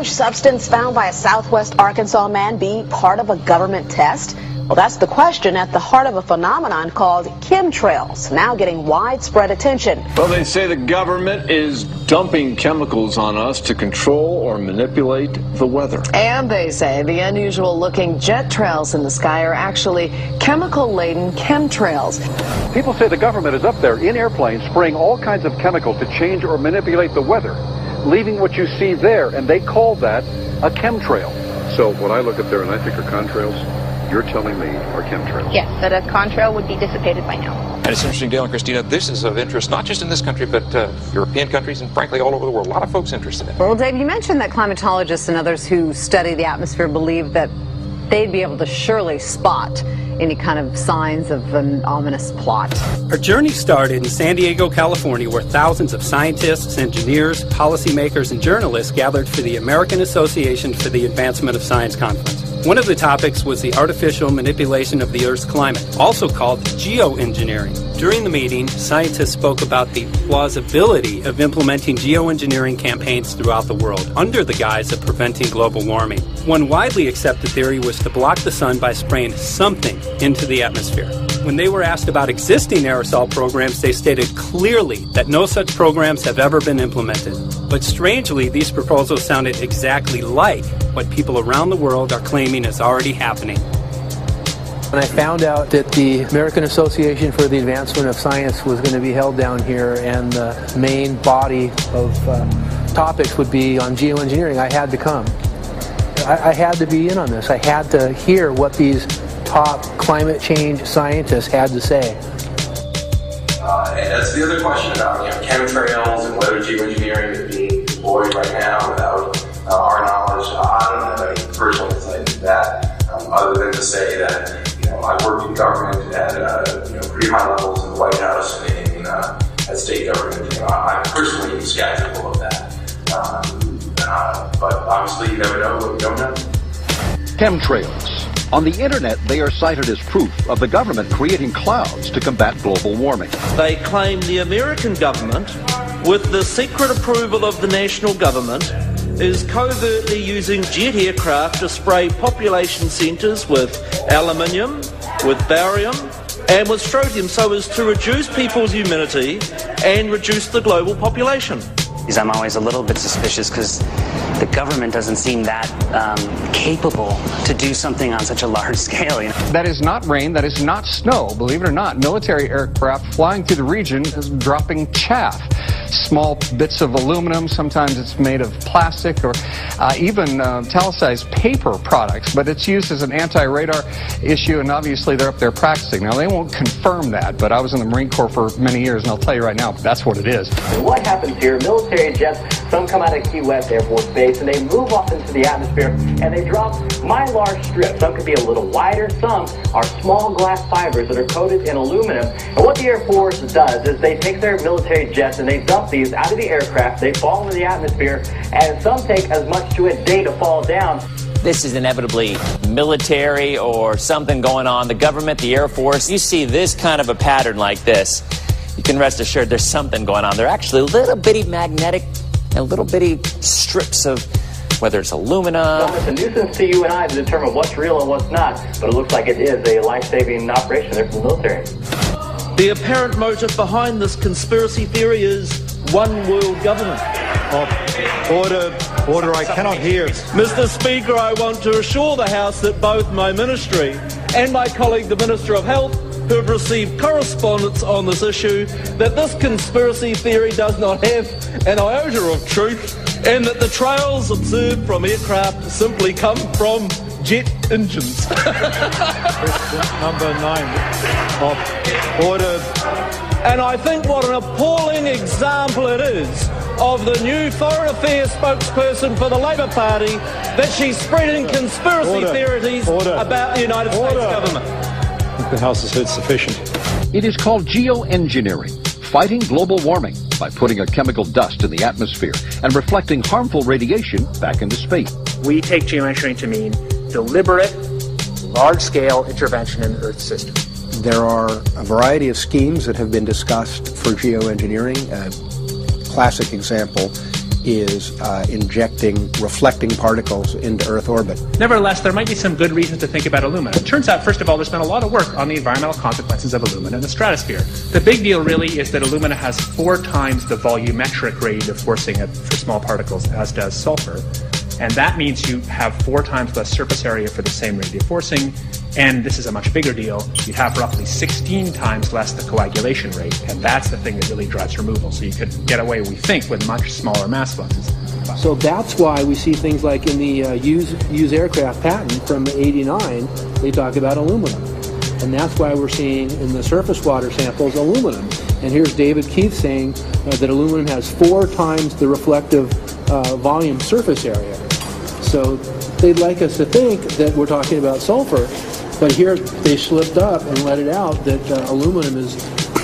strange substance found by a southwest Arkansas man be part of a government test? Well, that's the question at the heart of a phenomenon called chemtrails, now getting widespread attention. Well, they say the government is dumping chemicals on us to control or manipulate the weather. And they say the unusual-looking jet trails in the sky are actually chemical-laden chemtrails. People say the government is up there in airplanes spraying all kinds of chemicals to change or manipulate the weather, leaving what you see there, and they call that a chemtrail. So what I look up there and I think are contrails, you're telling me are chemtrails? Yes, that a contrail would be dissipated by now. And it's interesting, Dale and Christina, this is of interest not just in this country, but European countries and frankly all over the world. A lot of folks interested in it. Well, Dave, you mentioned that climatologists and others who study the atmosphere believe that they'd be able to surely spot any kind of signs of an ominous plot. Our journey started in San Diego, California, where thousands of scientists, engineers, policymakers, and journalists gathered for the American Association for the Advancement of Science Conference. One of the topics was the artificial manipulation of the Earth's climate, also called geoengineering. During the meeting, scientists spoke about the plausibility of implementing geoengineering campaigns throughout the world under the guise of preventing global warming. One widely accepted theory was to block the sun by spraying something into the atmosphere. When they were asked about existing aerosol programs, they stated clearly that no such programs have ever been implemented. But strangely, these proposals sounded exactly like what people around the world are claiming is already happening. When I found out that the American Association for the Advancement of Science was going to be held down here and the main body of topics would be on geoengineering, I had to come. I had to be in on this. I had to hear what these top climate change scientists had to say. And that's the other question about chemtrails and whether geoengineering is being deployed right now without our knowledge. I don't have any personal insight into that, other than to say that I've worked in government at pretty high levels in the White House and at state government. I'm personally skeptical of that. But obviously, you never know what you don't know. Chemtrails. On the internet, they are cited as proof of the government creating clouds to combat global warming. They claim the American government, with the secret approval of the national government, is covertly using jet aircraft to spray population centres with aluminium, with barium, and with strontium so as to reduce people's immunity and reduce the global population. I'm always a little bit suspicious because the government doesn't seem that capable to do something on such a large scale. That is not rain, that is not snow. Believe it or not, military aircraft flying through the region is dropping chaff. Small bits of aluminum, sometimes it's made of plastic or even talicized paper products, but it's used as an anti-radar issue, and obviously they're up there practicing. Now, they won't confirm that, but I was in the Marine Corps for many years, and I'll tell you right now, that's what it is. And what happens here, military jets, some come out of Key West Air Force Base, and they move off into the atmosphere, and they drop mylar strips. Some could be a little wider, some are small glass fibers that are coated in aluminum. And what the Air Force does is they take their military jets and they dump these out of the aircraft, they fall into the atmosphere, and some take as much to a day to fall down. This is inevitably military or something going on. The government, the Air Force, you see this kind of a pattern like this, you can rest assured there's something going on. They're actually little bitty magnetic and little bitty strips of, whether it's aluminum. Well, it's a nuisance to you and I to determine what's real and what's not, but it looks like it is a life-saving operation there for the military. The apparent motive behind this conspiracy theory is one world government. Order, I cannot hear. Mr. Speaker, I want to assure the House that both my ministry and my colleague, the Minister of Health, who have received correspondence on this issue, that this conspiracy theory does not have an iota of truth, and that the trails observed from aircraft simply come from jet engines. Question number 9. Order. And I think what an appalling example it is of the new Foreign Affairs spokesperson for the Labour Party that she's spreading conspiracy theories about the United States government. The House has heard sufficient. It is called geoengineering, fighting global warming by putting a chemical dust in the atmosphere and reflecting harmful radiation back into space. We take geoengineering to mean deliberate, large-scale intervention in the Earth's system. There are a variety of schemes that have been discussed for geoengineering. A classic example is injecting reflecting particles into Earth orbit. Nevertheless, there might be some good reasons to think about alumina. It turns out, first of all, there's been a lot of work on the environmental consequences of alumina in the stratosphere. The big deal really is that alumina has 4 times the volumetric radiative forcing for small particles as does sulfur. And that means you have 4 times less surface area for the same radiative forcing. And this is a much bigger deal. You'd have roughly 16 times less the coagulation rate. And that's the thing that really drives removal. So you could get away, we think, with much smaller mass fluxes. So that's why we see things like in the use aircraft patent from '89, they talk about aluminum. And that's why we're seeing in the surface water samples aluminum. And here's David Keith saying that aluminum has 4 times the reflective volume surface area. So they'd like us to think that we're talking about sulfur, but here they slipped up and let it out that aluminum is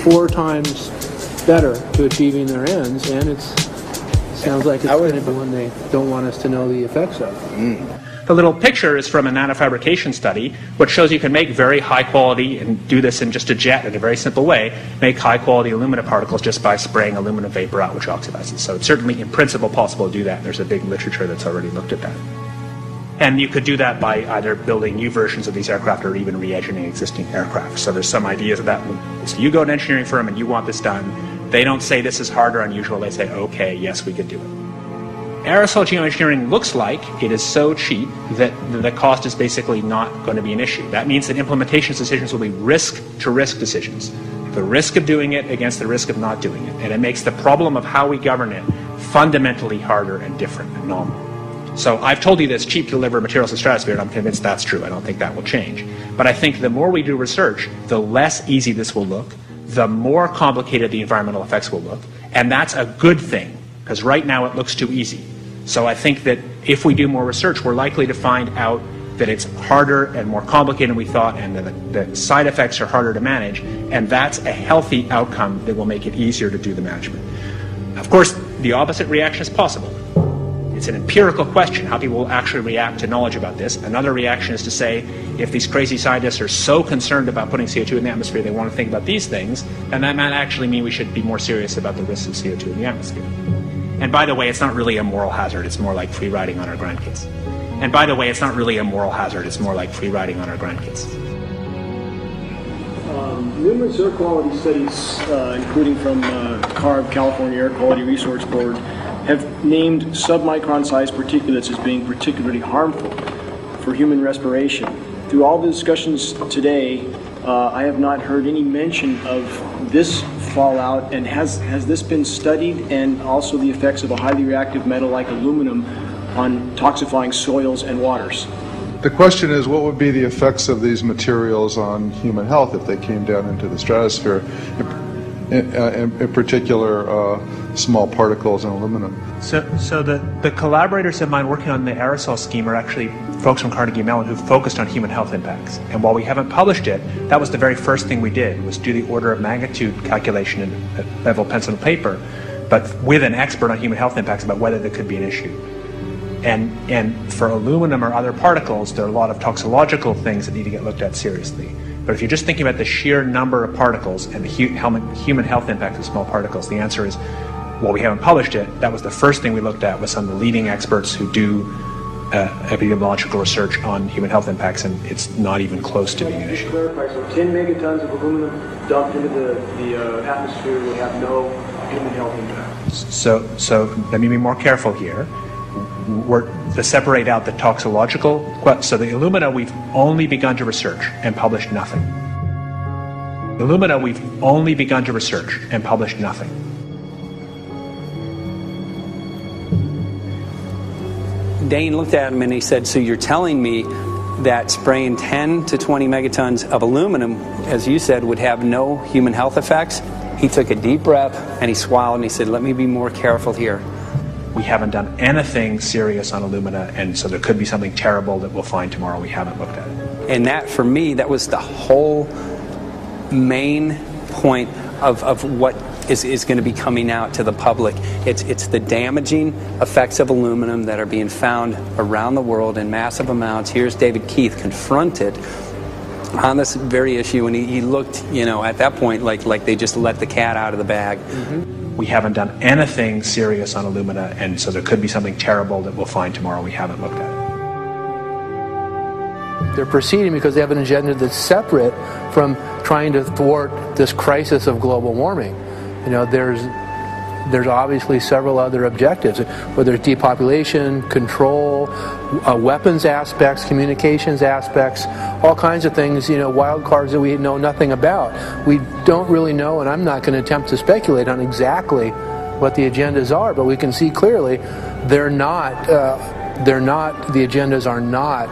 4 times better to achieving their ends, and it sounds like it's going to be one they don't want us to know the effects of. The little picture is from a nanofabrication study, which shows you can make very high quality, and do this in just a jet in a very simple way, make high quality alumina particles just by spraying aluminum vapor out, which oxidizes. So it's certainly in principle possible to do that. There's a big literature that's already looked at that. And you could do that by either building new versions of these aircraft or even re-engineering existing aircraft. So there's some ideas of that. So you go to an engineering firm and you want this done. They don't say this is hard or unusual. They say, okay, yes, we could do it. Aerosol geoengineering looks like it is so cheap that the cost is basically not going to be an issue. That means that implementation decisions will be risk-to-risk decisions. The risk of doing it against the risk of not doing it. And it makes the problem of how we govern it fundamentally harder and different and novel. So I've told you that it's cheap to deliver materials to the stratosphere, and I'm convinced that's true. I don't think that will change. But I think the more we do research, the less easy this will look, the more complicated the environmental effects will look. And that's a good thing, because right now it looks too easy. So I think that if we do more research, we're likely to find out that it's harder and more complicated than we thought, and that the side effects are harder to manage, and that's a healthy outcome that will make it easier to do the management. Of course, the opposite reaction is possible. It's an empirical question how people will actually react to knowledge about this. Another reaction is to say, if these crazy scientists are so concerned about putting CO2 in the atmosphere, they want to think about these things, then that might actually mean we should be more serious about the risks of CO2 in the atmosphere. And by the way, it's not really a moral hazard. It's more like free riding on our grandkids. And by the way, it's not really a moral hazard. It's more like free riding on our grandkids. Numerous air quality studies, including from CARB, California Air Quality Resource Board, have named submicron-sized particulates as being particularly harmful for human respiration. Through all the discussions today, I have not heard any mention of this fallout, and has this been studied, and also the effects of a highly reactive metal like aluminum on toxifying soils and waters? The question is, what would be the effects of these materials on human health if they came down into the stratosphere, in particular small particles and aluminum? So the collaborators of mine working on the aerosol scheme are actually folks from Carnegie Mellon who focused on human health impacts. And while we haven't published it, that was the very first thing we did, was do the order of magnitude calculation in level pencil and paper, but with an expert on human health impacts about whether there could be an issue. And for aluminum or other particles, there are a lot of toxicological things that need to get looked at seriously. But if you're just thinking about the sheer number of particles and the human health impact of small particles, the answer is, well, we haven't published it. That was the first thing we looked at with some of the leading experts who do epidemiological research on human health impacts, and it's not even close to being an issue. To clarify, so 10 megatons of aluminum dumped into the atmosphere would have no human health impact. So let me be more careful here. We're to separate out the toxicological. So the alumina, we've only begun to research and published nothing. Alumina, we've only begun to research and published nothing. Dane looked at him and he said, so you're telling me that spraying 10 to 20 megatons of aluminum, as you said, would have no human health effects? He took a deep breath and he swallowed and he said, let me be more careful here. We haven't done anything serious on alumina, and so there could be something terrible that we'll find tomorrow. We haven't looked at it. And that, for me, that was the whole main point of what is going to be coming out to the public. It's the damaging effects of aluminum that are being found around the world in massive amounts. Here's David Keith confronted on this very issue, and he looked, at that point like they just let the cat out of the bag. Mm-hmm. we haven't done anything serious on Illumina, and so there could be something terrible that we'll find tomorrow we haven't looked at. They're proceeding because they have an agenda that's separate from trying to thwart this crisis of global warming. You know, there's obviously several other objectives, whether it's depopulation, control, weapons aspects, communications aspects, all kinds of things, you know, wild cards that we know nothing about. We don't really know, and I'm not going to attempt to speculate on exactly what the agendas are, but we can see clearly the agendas are not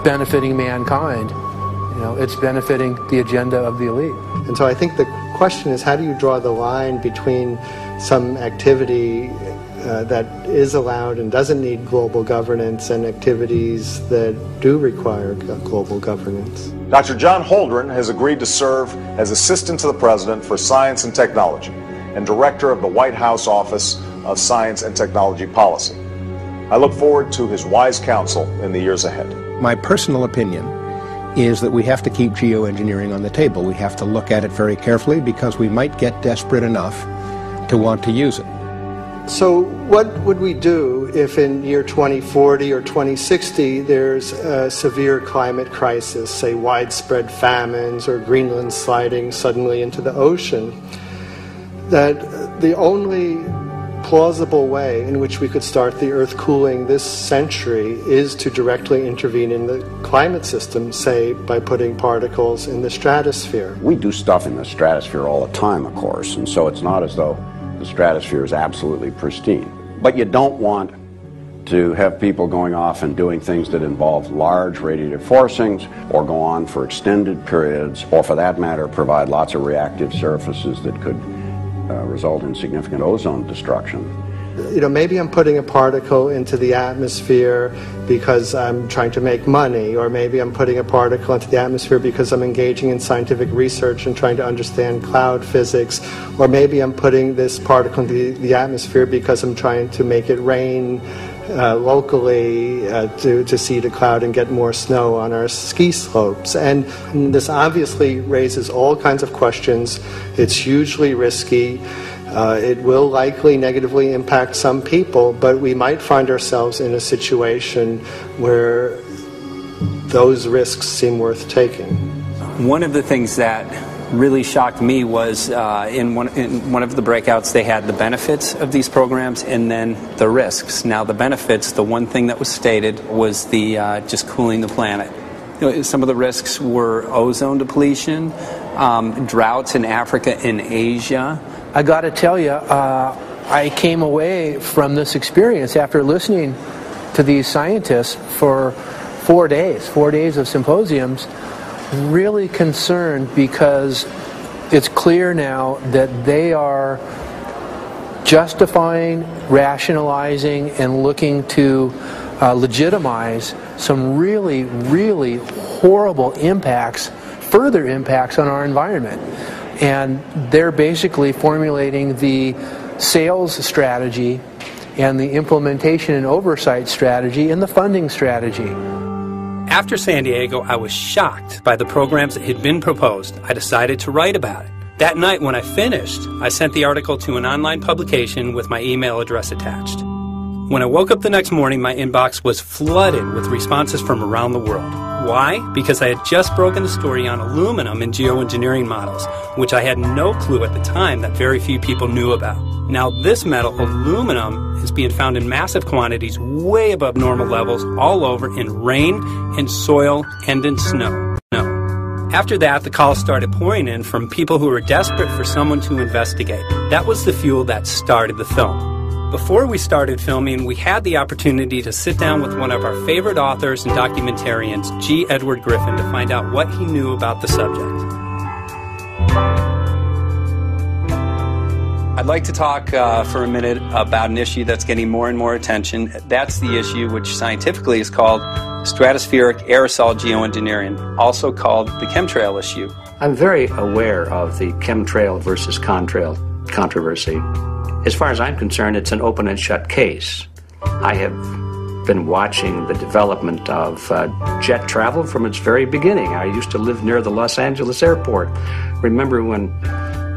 benefiting mankind. You know, it's benefiting the agenda of the elite. And so I think the question is, how do you draw the line between some activity that is allowed and doesn't need global governance and activities that do require global governance? Dr. John Holdren has agreed to serve as Assistant to the President for Science and Technology and Director of the White House Office of Science and Technology Policy. I look forward to his wise counsel in the years ahead. My personal opinion is that we have to keep geoengineering on the table. We have to look at it very carefully because we might get desperate enough to want to use it. So what would we do if in year 2040 or 2060 there's a severe climate crisis, say widespread famines or Greenland sliding suddenly into the ocean? That the only plausible way in which we could start the Earth cooling this century is to directly intervene in the climate system, say by putting particles in the stratosphere. We do stuff in the stratosphere all the time, of course, and so it's not as though the stratosphere is absolutely pristine. But you don't want to have people going off and doing things that involve large radiative forcings or go on for extended periods, or for that matter provide lots of reactive surfaces that could result in significant ozone destruction. You know, maybe I'm putting a particle into the atmosphere because I'm trying to make money, or maybe I'm putting a particle into the atmosphere because I'm engaging in scientific research and trying to understand cloud physics, or maybe I'm putting this particle into the atmosphere because I'm trying to make it rain locally to seed a cloud and get more snow on our ski slopes. And this obviously raises all kinds of questions. It's hugely risky. It will likely negatively impact some people, but we might find ourselves in a situation where those risks seem worth taking. One of the things that really shocked me was in one of the breakouts they had the benefits of these programs and then the risks. Now the benefits, the one thing that was stated was the just cooling the planet. You know, some of the risks were ozone depletion, droughts in Africa and Asia. I got to tell you, I came away from this experience after listening to these scientists for 4 days of symposiums, really concerned because it's clear now that they are justifying, rationalizing, and looking to legitimize some really, really horrible impacts, further impacts on our environment. And they're basically formulating the sales strategy and the implementation and oversight strategy and the funding strategy. After San Diego, I was shocked by the programs that had been proposed. I decided to write about it. That night when I finished, I sent the article to an online publication with my email address attached. When I woke up the next morning, my inbox was flooded with responses from around the world. Why? Because I had just broken the story on aluminum in geoengineering models, which I had no clue at the time that very few people knew about. Now, this metal, aluminum, is being found in massive quantities way above normal levels all over in rain, in soil, and in snow. After that, the calls started pouring in from people who were desperate for someone to investigate. That was the fuel that started the film. Before we started filming, we had the opportunity to sit down with one of our favorite authors and documentarians, G. Edward Griffin, to find out what he knew about the subject. I'd like to talk for a minute about an issue that's getting more and more attention. That's the issue which scientifically is called stratospheric aerosol geoengineering, also called the chemtrail issue. I'm very aware of the chemtrail versus contrail controversy. As far as I'm concerned, it's an open and shut case. I have been watching the development of jet travel from its very beginning. I used to live near the Los Angeles airport. Remember when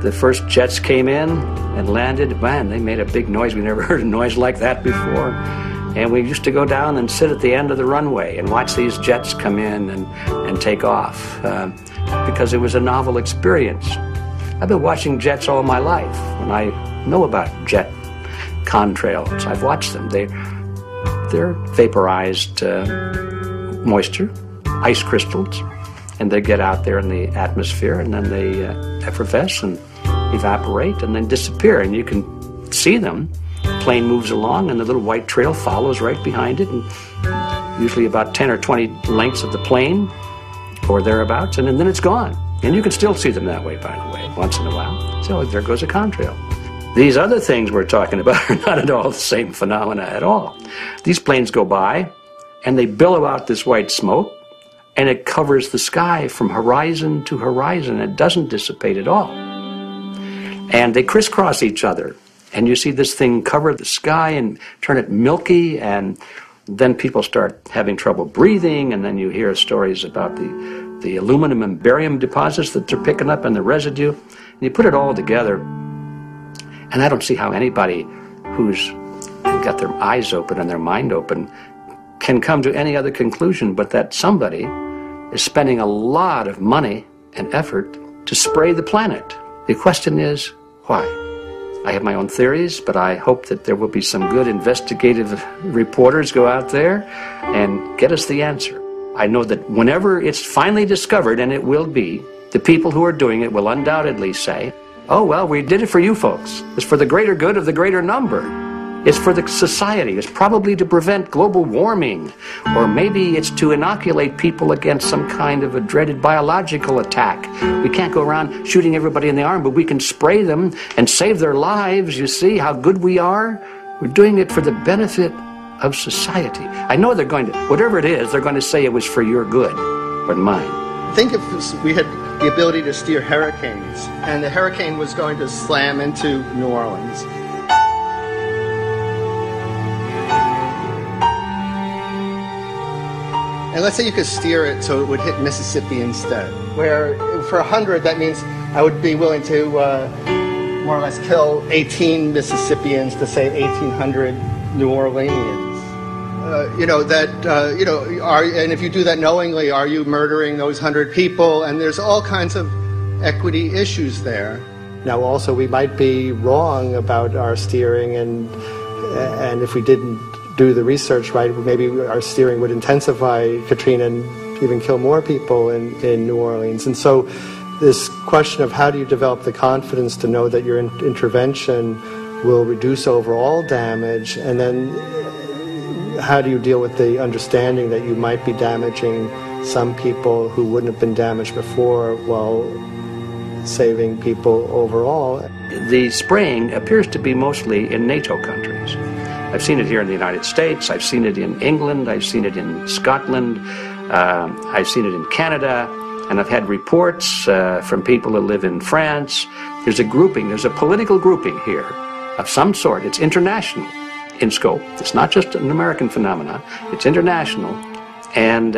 the first jets came in and landed. Man, they made a big noise. We never heard a noise like that before. And we used to go down and sit at the end of the runway and watch these jets come in and take off because it was a novel experience. I've been watching jets all my life, and I know about jet contrails. I've watched them. They're vaporized moisture, ice crystals, and they get out there in the atmosphere, and then they effervesce and evaporate and then disappear, and you can see them. Plane moves along and the little white trail follows right behind it, and usually about 10 or 20 lengths of the plane or thereabouts, and then it's gone. And you can still see them that way, by the way, once in a while. So there goes a contrail. These other things we're talking about are not at all the same phenomena at all. These planes go by and they billow out this white smoke, and it covers the sky from horizon to horizon. It doesn't dissipate at all. And they crisscross each other. And you see this thing cover the sky and turn it milky, and then people start having trouble breathing, and then you hear stories about the aluminum and barium deposits that they're picking up and the residue. And you put it all together, and I don't see how anybody who's got their eyes open and their mind open can come to any other conclusion but that somebody is spending a lot of money and effort to spray the planet. The question is, why? I have my own theories, but I hope that there will be some good investigative reporters go out there and get us the answer. I know that whenever it's finally discovered, and it will be, the people who are doing it will undoubtedly say, oh, well, we did it for you folks. It's for the greater good of the greater number. It's for the society. It's probably to prevent global warming. Or maybe it's to inoculate people against some kind of a dreaded biological attack. We can't go around shooting everybody in the arm, but we can spray them and save their lives. You see how good we are? We're doing it for the benefit of society. I know they're going to, whatever it is, they're going to say it was for your good, but mine. Think if we had the ability to steer hurricanes, and the hurricane was going to slam into New Orleans. And let's say you could steer it so it would hit Mississippi instead, where for 100, that means I would be willing to more or less kill 18 Mississippians to save 1,800 New Orleanians. And if you do that knowingly, are you murdering those 100 people? And there's all kinds of equity issues there. Now, also, we might be wrong about our steering, and if we didn't do the research right, maybe our steering would intensify Katrina and even kill more people in New Orleans. And so this question of how do you develop the confidence to know that your intervention will reduce overall damage, and then how do you deal with the understanding that you might be damaging some people who wouldn't have been damaged before while saving people overall? The spraying appears to be mostly in NATO countries. I've seen it here in the United States, I've seen it in England, I've seen it in Scotland, I've seen it in Canada, and I've had reports from people who live in France. There's a grouping, there's a political grouping here of some sort. It's international in scope. It's not just an American phenomenon, it's international. And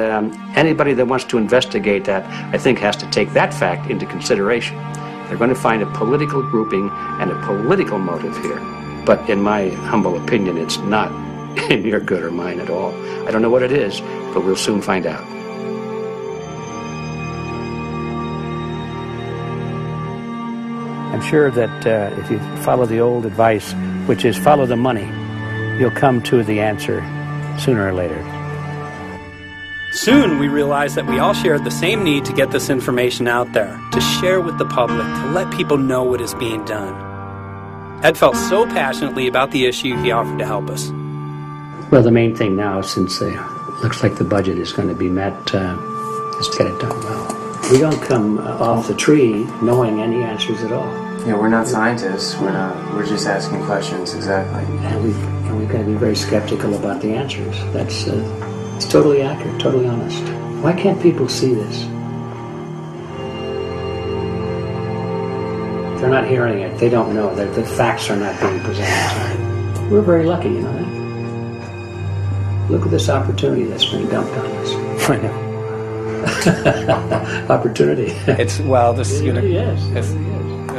anybody that wants to investigate that, I think, has to take that fact into consideration. They're going to find a political grouping and a political motive here. But in my humble opinion, it's not in your good or mine at all. I don't know what it is, but we'll soon find out. I'm sure that if you follow the old advice, which is follow the money, you'll come to the answer sooner or later. Soon we realized that we all shared the same need to get this information out there, to share with the public, to let people know what is being done. Ed felt so passionately about the issue, he offered to help us. Well, the main thing now, since it looks like the budget is going to be met, is to get it done well. We don't come off the tree knowing any answers at all. Yeah, we're not scientists. We're just asking questions, exactly. And we've got to be very skeptical about the answers. That's it's totally accurate, totally honest. Why can't people see this? They're not hearing it. They don't know. The facts are not being presented. We're very lucky, you know that? Look at this opportunity that's been dumped on us. I know. Opportunity. It's, well, this, It really is. This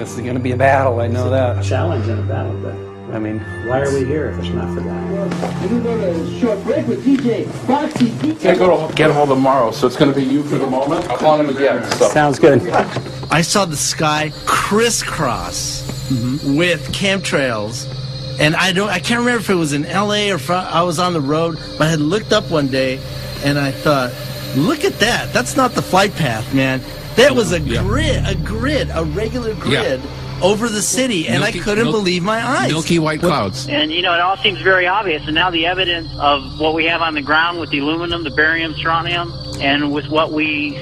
This is going to be a battle, I know that. A challenge and a battle, but I mean, why are we here if it's not for that? We're going to go to a short break with DJ Foxy. Can't go to get him tomorrow, so it's going to be you for the moment. I'll call him again. So. Sounds good. I saw the sky crisscross with chemtrails, and I can't remember if it was in LA or I was on the road, but I had looked up one day, and I thought, look at that. That's not the flight path, man. That was a regular grid. Over the city, and I couldn't believe my eyes. Milky white clouds. And, you know, it all seems very obvious, and now the evidence of what we have on the ground with the aluminum, the barium, strontium, and with what we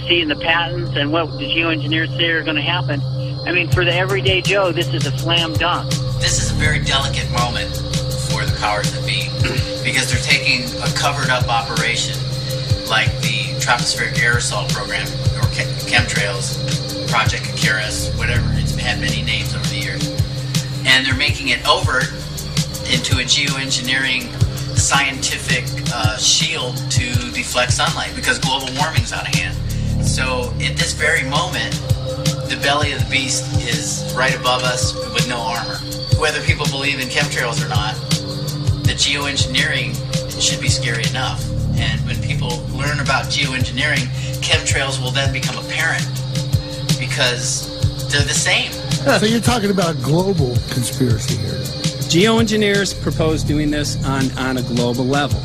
see in the patents and what the geoengineers say are going to happen, I mean, for the everyday Joe, this is a slam dunk. This is a very delicate moment for the powers that be, because they're taking a covered-up operation like the tropospheric aerosol program, or chemtrails, Project Icarus, whatever. It's had many names over the years. And they're making it overt into a geoengineering scientific shield to deflect sunlight because global warming's out of hand. So at this very moment, the belly of the beast is right above us with no armor. Whether people believe in chemtrails or not, the geoengineering should be scary enough. And when people learn about geoengineering, chemtrails will then become apparent because they're the same. So you're talking about global conspiracy here. Geoengineers propose doing this on a global level.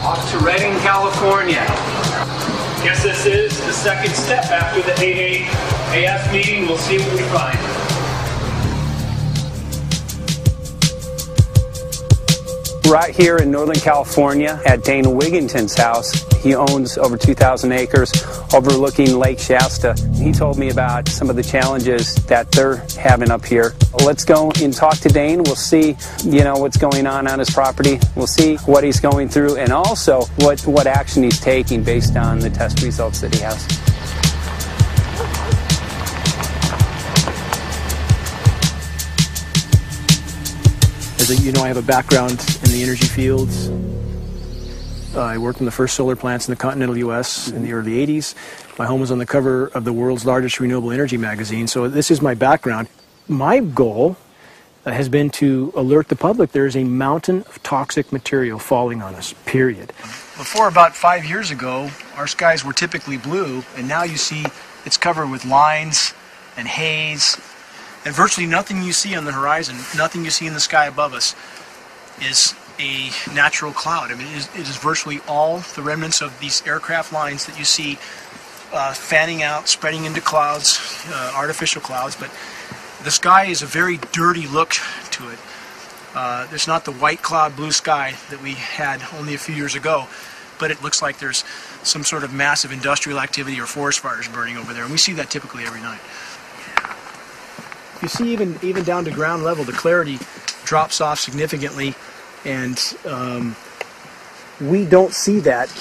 Off to Redding, California. Guess this is the second step after the AAAS meeting. We'll see what we find. Right here in Northern California at Dana Wigington's house. He owns over 2,000 acres overlooking Lake Shasta. He told me about some of the challenges that they're having up here. Let's go and talk to Dane. We'll see, what's going on his property. We'll see what he's going through and also what action he's taking based on the test results that he has. As you know, I have a background in the energy fields. I worked in the first solar plants in the continental U.S. in the early 80s. My home was on the cover of the world's largest renewable energy magazine, so this is my background. My goal has been to alert the public there is a mountain of toxic material falling on us, period. Before about 5 years ago, our skies were typically blue, and now you see it's covered with lines and haze. And virtually nothing you see on the horizon, nothing you see in the sky above us is a natural cloud. I mean, it is virtually all the remnants of these aircraft lines that you see fanning out, spreading into clouds, artificial clouds. But the sky is a very dirty look to it. There's not the white cloud blue sky that we had only a few years ago, but it looks like there's some sort of massive industrial activity or forest fires burning over there, and we see that typically every night. You see, even down to ground level, the clarity drops off significantly, and we don't see that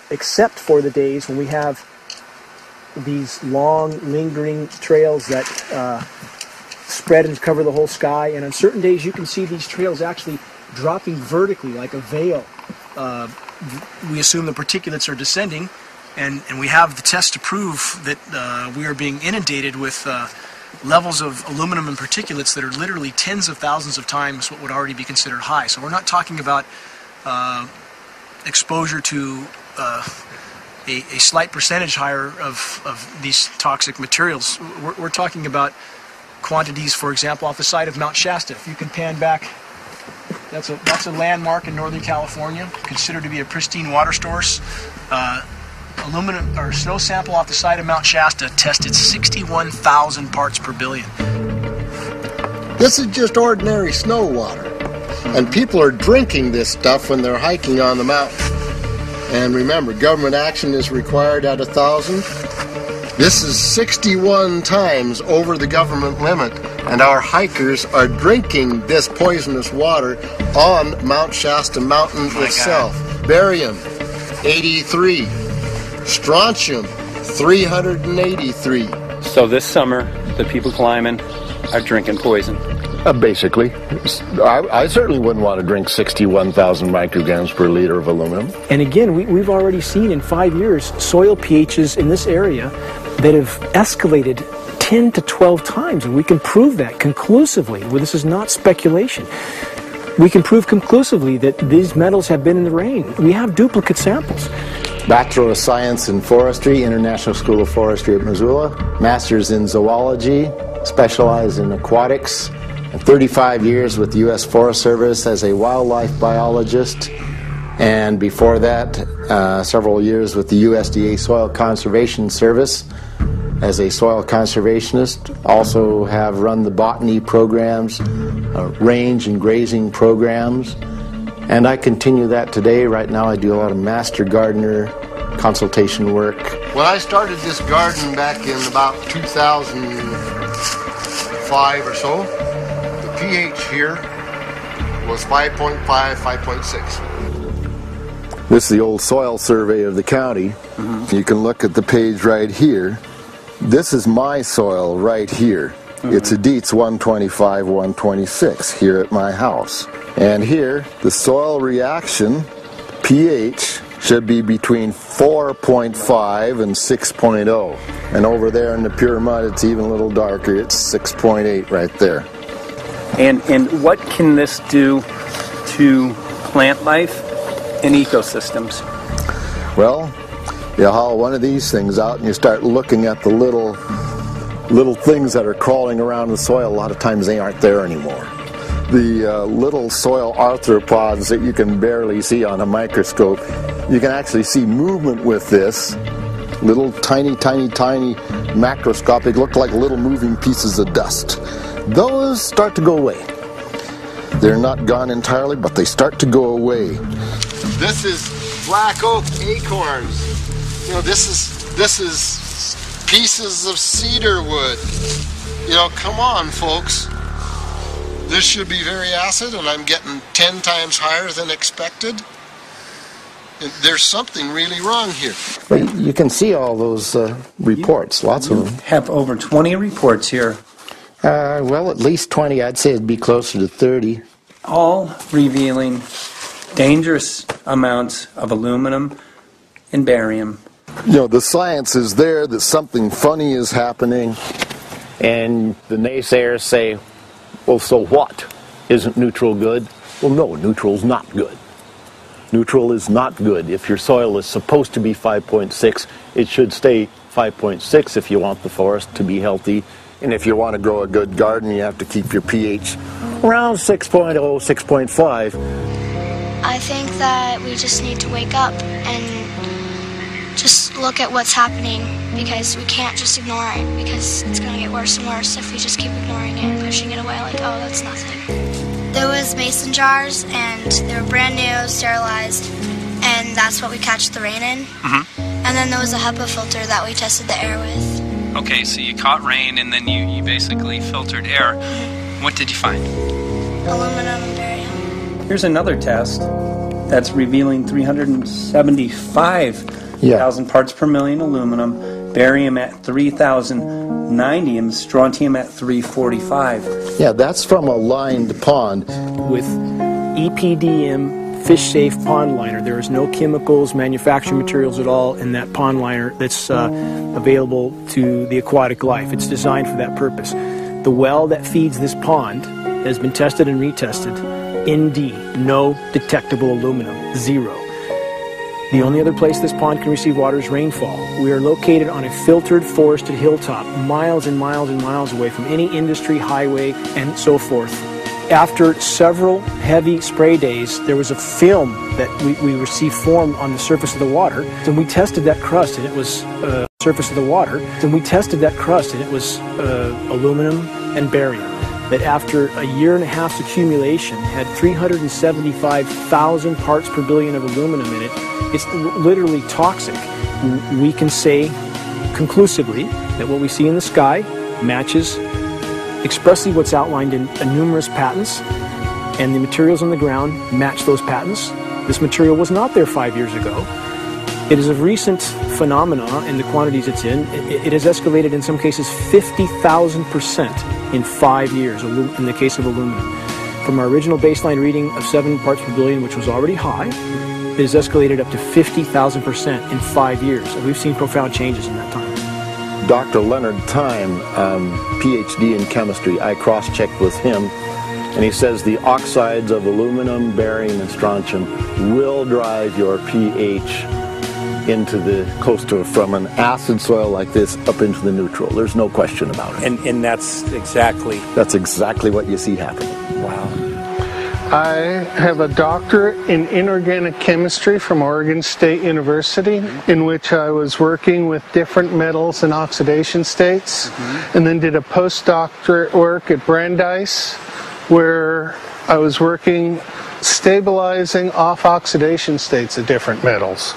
except for the days when we have these long, lingering trails that spread and cover the whole sky. And on certain days, you can see these trails actually dropping vertically like a veil. We assume the particulates are descending, and we have the test to prove that we are being inundated with levels of aluminum and particulates that are literally tens of thousands of times what would already be considered high. So we're not talking about exposure to a slight percentage higher of these toxic materials. We're talking about quantities, for example, off the side of Mount Shasta. If you can pan back, that's a landmark in Northern California, considered to be a pristine water source. Aluminum or snow sample off the side of Mount Shasta tested 61,000 parts per billion. This is just ordinary snow water, and people are drinking this stuff when they're hiking on the mountain. And remember, government action is required at 1,000. This is 61 times over the government limit, and our hikers are drinking this poisonous water on Mount Shasta Mountain itself. God. Barium, 83. Strontium, 383. So this summer, the people climbing are drinking poison. Basically. I certainly wouldn't want to drink 61,000 micrograms per liter of aluminum. And again, we've already seen in 5 years soil pHs in this area that have escalated 10 to 12 times, and we can prove that conclusively. Well, this is not speculation. We can prove conclusively that these metals have been in the rain. We have duplicate samples. Bachelor of Science in Forestry, International School of Forestry at Missoula. Master's in Zoology, specialized in aquatics. And 35 years with the U.S. Forest Service as a wildlife biologist. And before that, several years with the USDA Soil Conservation Service as a soil conservationist. Also have run the botany programs, range and grazing programs. And I continue that today. Right now I do a lot of master gardener consultation work. When I started this garden back in about 2005 or so, the pH here was 5.5, 5.6. This is the old soil survey of the county. Mm-hmm. You can look at the page right here. This is my soil right here. Mm-hmm. It's a Dietz 125, 126 here at my house. And here, the soil reaction pH should be between 4.5 and 6.0. And over there in the pure mud, it's even a little darker. It's 6.8 right there. And what can this do to plant life and ecosystems? Well, you haul one of these things out and you start looking at the little things that are crawling around the soil. A lot of times they aren't there anymore. The little soil arthropods that you can barely see on a microscope, you can actually see movement with this. Little tiny macroscopic, look like little moving pieces of dust. Those start to go away. They're not gone entirely, but they start to go away. This is black oak acorns. You know, this is pieces of cedar wood. You know, come on, folks. This should be very acid, and I'm getting 10 times higher than expected. There's something really wrong here. Well, you can see all those reports, lots of them. Have over 20 reports here. Well, at least 20. I'd say it'd be closer to 30. All revealing dangerous amounts of aluminum and barium. You know, the science is there that something funny is happening. And the naysayers say, well, so what? Isn't neutral good? Well, no, neutral's not good. Neutral is not good. If your soil is supposed to be 5.6, it should stay 5.6 if you want the forest to be healthy. And if you want to grow a good garden, you have to keep your pH around 6.0, 6.5. I think that we just need to wake up and just look at what's happening, because we can't just ignore it, because it's going to get worse and worse if we just keep ignoring it and pushing it away like, oh, that's nothing. There was mason jars, and they were brand new, sterilized, and that's what we catch the rain in. Mm-hmm. And then there was a HEPA filter that we tested the air with. Okay, so you caught rain and then you basically filtered air. What did you find? Aluminum and barium. Here's another test that's revealing 375,000 parts per million aluminum, barium at 3,090, and strontium at 345. Yeah, that's from a lined pond. With EPDM fish-safe pond liner. There is no chemicals, manufactured materials at all in that pond liner that's available to the aquatic life. It's designed for that purpose. The well that feeds this pond has been tested and retested. ND, no detectable aluminum, 0. The only other place this pond can receive water is rainfall. We are located on a filtered, forested hilltop, miles and miles and miles away from any industry, highway, and so forth. After several heavy spray days, there was a film that we received formed on the surface of the water, and we tested that crust, and it was aluminum and barium. That after a year and a half's accumulation had 375,000 parts per billion of aluminum in it. It's literally toxic. We can say conclusively that what we see in the sky matches expressly what's outlined in numerous patents, and the materials on the ground match those patents. This material was not there 5 years ago. It is a recent phenomenon in the quantities it's in. It has escalated in some cases 50,000% in 5 years in the case of aluminum. From our original baseline reading of 7 parts per billion, which was already high, it has escalated up to 50,000% in 5 years. And we've seen profound changes in that time. Dr. Leonard Time, PhD in chemistry, I cross-checked with him, and he says the oxides of aluminum, barium, and strontium will drive your pH into the from an acid soil like this up into the neutral. There's no question about it. And that's exactly what you see happening. Wow. I have a doctorate in inorganic chemistry from Oregon State University, in which I was working with different metals and oxidation states, and then did a postdoctorate work at Brandeis, where I was working stabilizing off-oxidation states of different metals.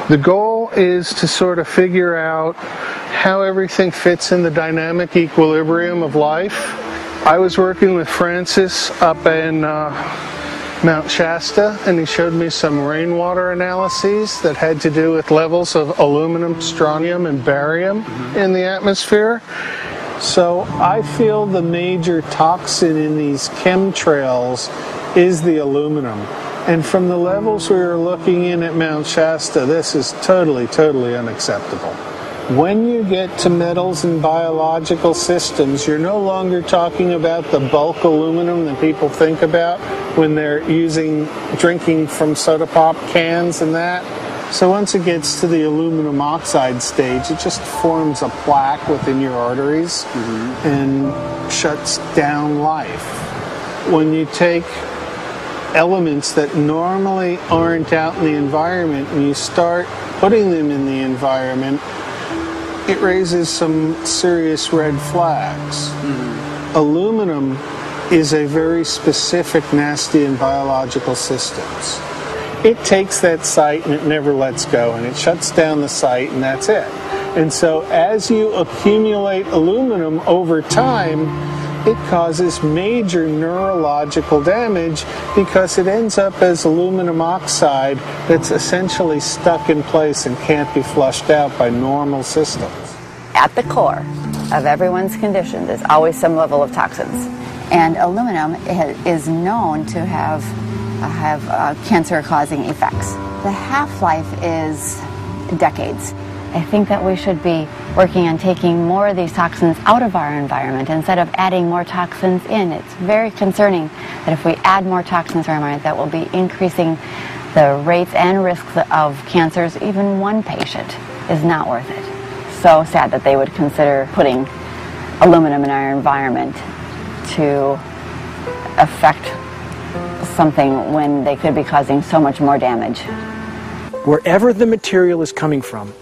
The goal is to sort of figure out how everything fits in the dynamic equilibrium of life. I was working with Francis up in Mount Shasta, and he showed me some rainwater analyses that had to do with levels of aluminum, strontium, and barium in the atmosphere. So I feel the major toxin in these chemtrails is the aluminum. And from the levels we were looking in at Mount Shasta, this is totally, totally unacceptable. When you get to metals and biological systems, you're no longer talking about the bulk aluminum that people think about when they're drinking from soda pop cans and that. So once it gets to the aluminum oxide stage, it just forms a plaque within your arteries and shuts down life. When you take elements that normally aren't out in the environment and you start putting them in the environment, it raises some serious red flags. Aluminum is a very specific, nasty and biological systems. It takes that site and it never lets go, and it shuts down the site, and that's it. And so as you accumulate aluminum over time, it causes major neurological damage because it ends up as aluminum oxide that's essentially stuck in place and can't be flushed out by normal systems. At the core of everyone's condition, there's always some level of toxins. And aluminum is known to have cancer-causing effects. The half-life is decades. I think that we should be working on taking more of these toxins out of our environment instead of adding more toxins in. It's very concerning that if we add more toxins to our environment, that will be increasing the rates and risks of cancers. Even one patient is not worth it. So sad that they would consider putting aluminum in our environment to affect something when they could be causing so much more damage. Wherever the material is coming from,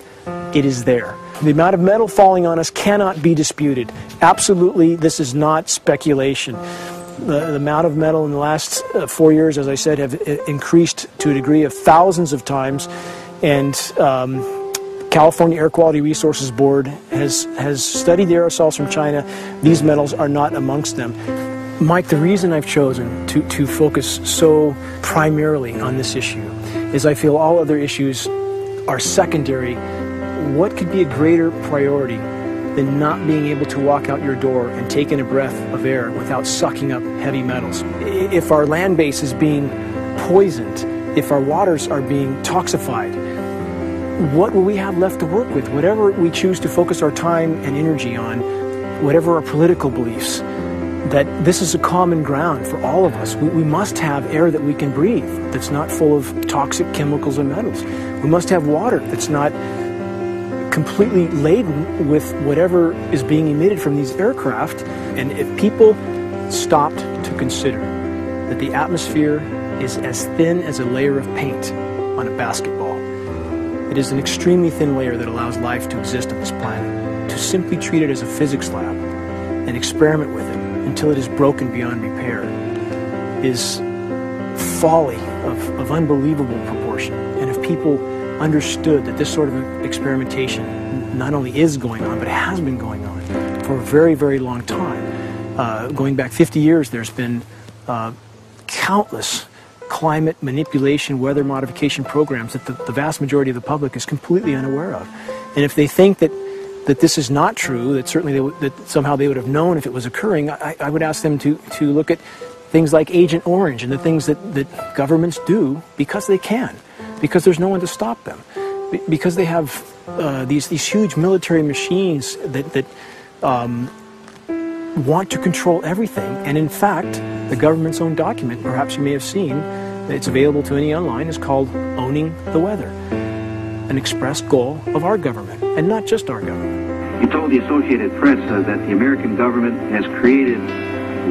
it is there. The amount of metal falling on us cannot be disputed. Absolutely, this is not speculation. The amount of metal in the last 4 years, as I said, have increased to a degree of thousands of times, and California Air Quality Resources Board has studied the aerosols from China. These metals are not amongst them. Mike, the reason I've chosen to focus so primarily on this issue is I feel all other issues are secondary. What could be a greater priority than not being able to walk out your door and take in a breath of air without sucking up heavy metals? If our land base is being poisoned, if our waters are being toxified, what will we have left to work with? Whatever we choose to focus our time and energy on, whatever our political beliefs, that this is a common ground for all of us. We must have air that we can breathe that's not full of toxic chemicals and metals. We must have water that's not completely laden with whatever is being emitted from these aircraft. And if people stopped to consider that the atmosphere is as thin as a layer of paint on a basketball, it is an extremely thin layer that allows life to exist on this planet, to simply treat it as a physics lab and experiment with it until it is broken beyond repair is folly of unbelievable proportion. And if people understood that this sort of experimentation not only is going on, but has been going on for a very, very long time. Going back 50 years, there's been countless climate manipulation, weather modification programs that the vast majority of the public is completely unaware of. And if they think that this is not true, that certainly that somehow they would have known if it was occurring, I would ask them to look at things like Agent Orange and the things that governments do because they can, because there's no one to stop them. because they have these huge military machines that want to control everything. And in fact, the government's own document, perhaps you may have seen, it's available to any online, is called Owning the Weather, an express goal of our government, and not just our government. He told the Associated Press that the American government has created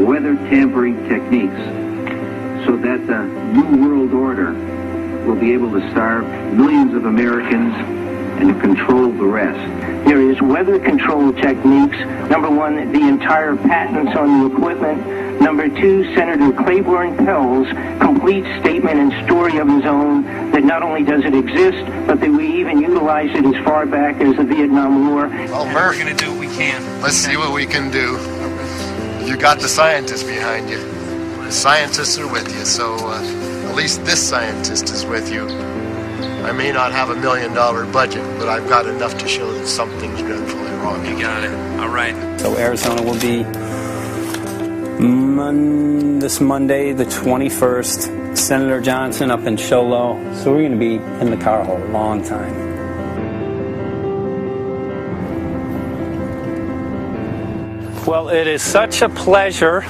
weather tampering techniques so that the New World Order will be able to starve millions of Americans and to control the rest. There is weather control techniques. Number one, the entire patents on the equipment. Number two, Senator Claiborne Pell's complete statement and story of his own that not only does it exist, but that we even utilize it as far back as the Vietnam War. Well, Murph, we're going to do what we can. Let's see what we can do. You got the scientists behind you. The scientists are with you, so at least this scientist is with you. I may not have $1 million budget, but I've got enough to show that something's dreadfully wrong. You got it. All right. So Arizona will be this Monday, the 21st. Senator Johnson up in Show Low. So we're going to be in the car hole a long time. Well, it is such a pleasure.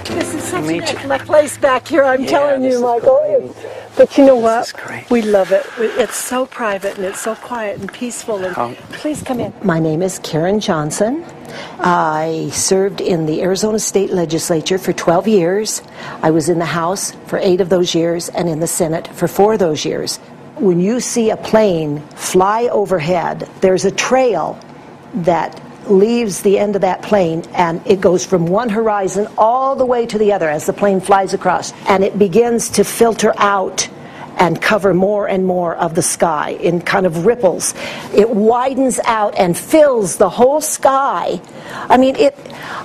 This is such a place back here, I'm telling you, Michael. But you know what? We love it. It's so private and it's so quiet and peaceful. And please come in. My name is Karen Johnson. I served in the Arizona State Legislature for 12 years. I was in the House for 8 of those years and in the Senate for 4 of those years. When you see a plane fly overhead, there's a trail that leaves the end of that plane, and it goes from one horizon all the way to the other as the plane flies across, and it begins to filter out and cover more and more of the sky in kind of ripples. It widens out and fills the whole sky. I mean,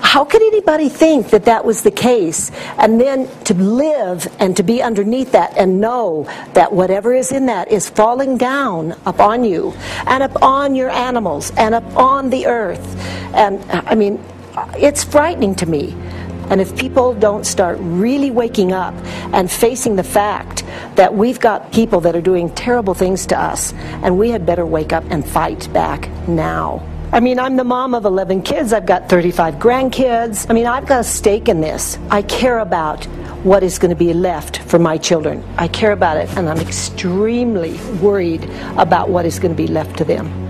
how could anybody think that that was the case? And then to live and to be underneath that and know that whatever is in that is falling down upon you and upon your animals and upon the earth. And I mean, it's frightening to me. And if people don't start really waking up and facing the fact that we've got people that are doing terrible things to us, and we had better wake up and fight back now. I mean, I'm the mom of 11 kids. I've got 35 grandkids. I mean, I've got a stake in this. I care about what is going to be left for my children. I care about it, and I'm extremely worried about what is going to be left to them.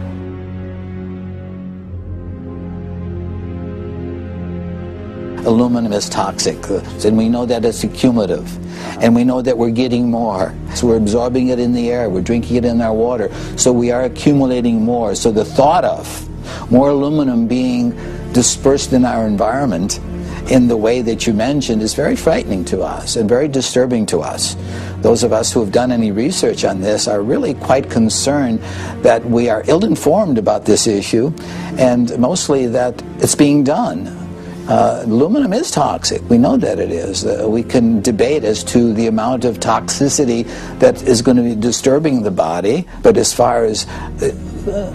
Aluminum is toxic, and we know that it's accumulative, and we know that we're getting more. So we're absorbing it in the air, we're drinking it in our water, so we are accumulating more. So the thought of more aluminum being dispersed in our environment in the way that you mentioned is very frightening to us and very disturbing to us. Those of us who have done any research on this are really quite concerned that we are ill-informed about this issue, and mostly that it's being done. Aluminum is toxic. We know that it is. We can debate as to the amount of toxicity that is going to be disturbing the body, but as far as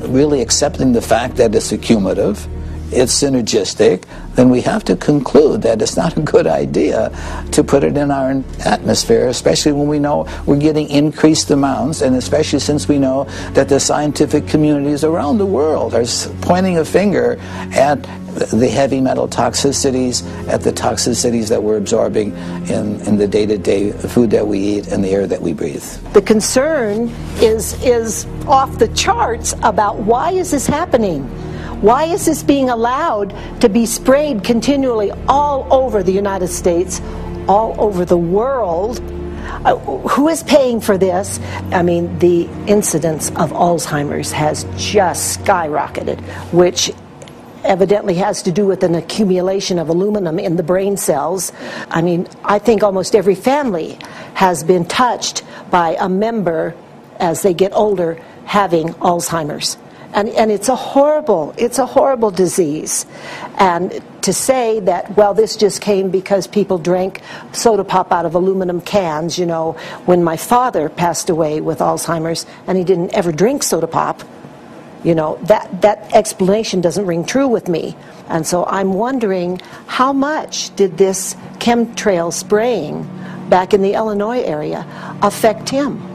really accepting the fact that it's accumulative, it's synergistic, then we have to conclude that it's not a good idea to put it in our atmosphere, especially when we know we're getting increased amounts, and especially since we know that the scientific communities around the world are pointing a finger at the heavy metal toxicities, at the toxicities that we're absorbing in the day-to-day food that we eat and the air that we breathe. The concern is off the charts about why is this happening? Why is this being allowed to be sprayed continually all over the United States, all over the world? Who is paying for this? I mean, the incidence of Alzheimer's has just skyrocketed, which evidently has to do with an accumulation of aluminum in the brain cells. I mean, I think almost every family has been touched by a member as they get older having Alzheimer's. And it's a horrible disease. And to say that, well, this just came because people drank soda pop out of aluminum cans, you know, when my father passed away with Alzheimer's and he didn't ever drink soda pop, you know, that explanation doesn't ring true with me. And so I'm wondering, how much did this chemtrail spraying back in the Illinois area affect him?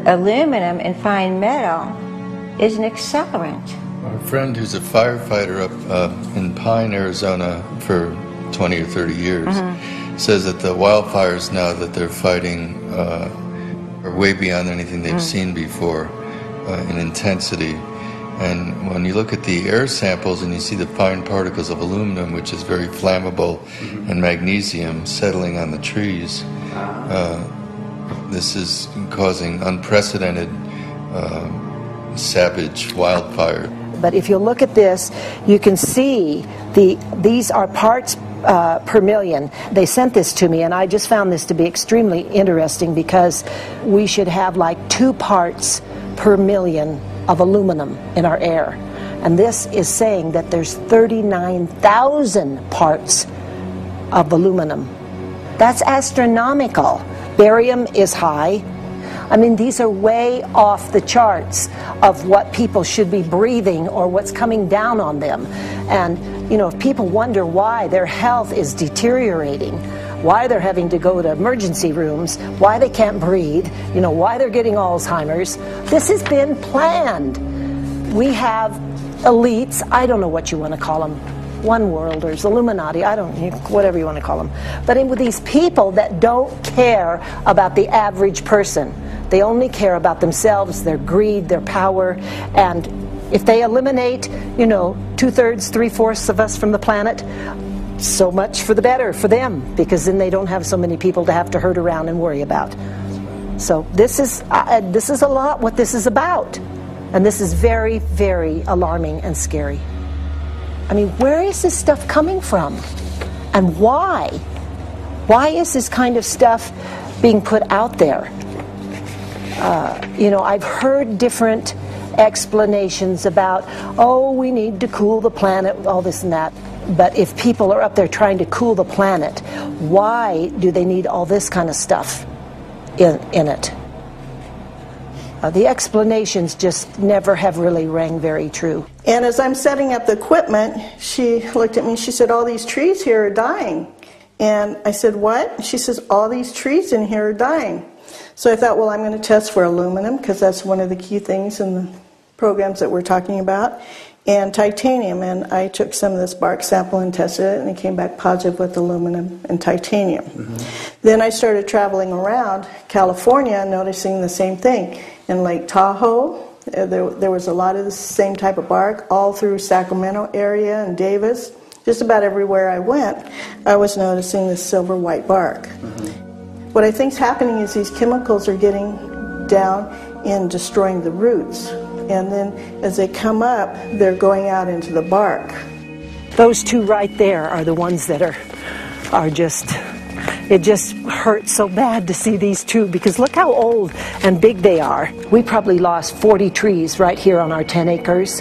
aluminum and fine metal is an accelerant. Our friend who's a firefighter up in Pine, Arizona for 20 or 30 years says that the wildfires now that they're fighting are way beyond anything they've seen before in intensity. And when you look at the air samples and you see the fine particles of aluminum, which is very flammable, and magnesium settling on the trees, this is causing unprecedented savage wildfire. But if you look at this, you can see these are parts per million. They sent this to me, and I just found this to be extremely interesting because we should have like 2 parts per million of aluminum in our air. And this is saying that there's 39,000 parts of aluminum. That's astronomical. Barium is high. I mean, these are way off the charts of what people should be breathing or what's coming down on them. And, you know, if people wonder why their health is deteriorating, why they're having to go to emergency rooms, why they can't breathe, you know, why they're getting Alzheimer's, this has been planned. We have elites, I don't know what you want to call them, one worlders, Illuminati, I don't know, whatever you want to call them. But with these people that don't care about the average person. They only care about themselves, their greed, their power, and if they eliminate, you know, 2/3, 3/4 of us from the planet, so much for the better for them, because then they don't have so many people to have to herd around and worry about. So this is a lot what this is about, and this is very, very alarming and scary. I mean, where is this stuff coming from, and why? Why is this kind of stuff being put out there? You know, I've heard different explanations about, oh, we need to cool the planet, all this and that. But if people are up there trying to cool the planet, why do they need all this kind of stuff in it? The explanations just never have really rang very true. And as I'm setting up the equipment, she looked at me, she said, all these trees here are dying. And I said, what? She says, all these trees in here are dying. So I thought, well, I'm going to test for aluminum, because that's one of the key things in the programs that we're talking about, and titanium. And I took some of this bark sample and tested it, and it came back positive with aluminum and titanium. Then I started traveling around California, noticing the same thing. In Lake Tahoe, there was a lot of the same type of bark, all through Sacramento area and Davis. Just about everywhere I went, I was noticing this silver white bark. What I think is happening is these chemicals are getting down and destroying the roots. And then as they come up, they're going out into the bark. Those 2 right there are the ones that are just, it just hurts so bad to see these 2, because look how old and big they are. We probably lost 40 trees right here on our 10 acres.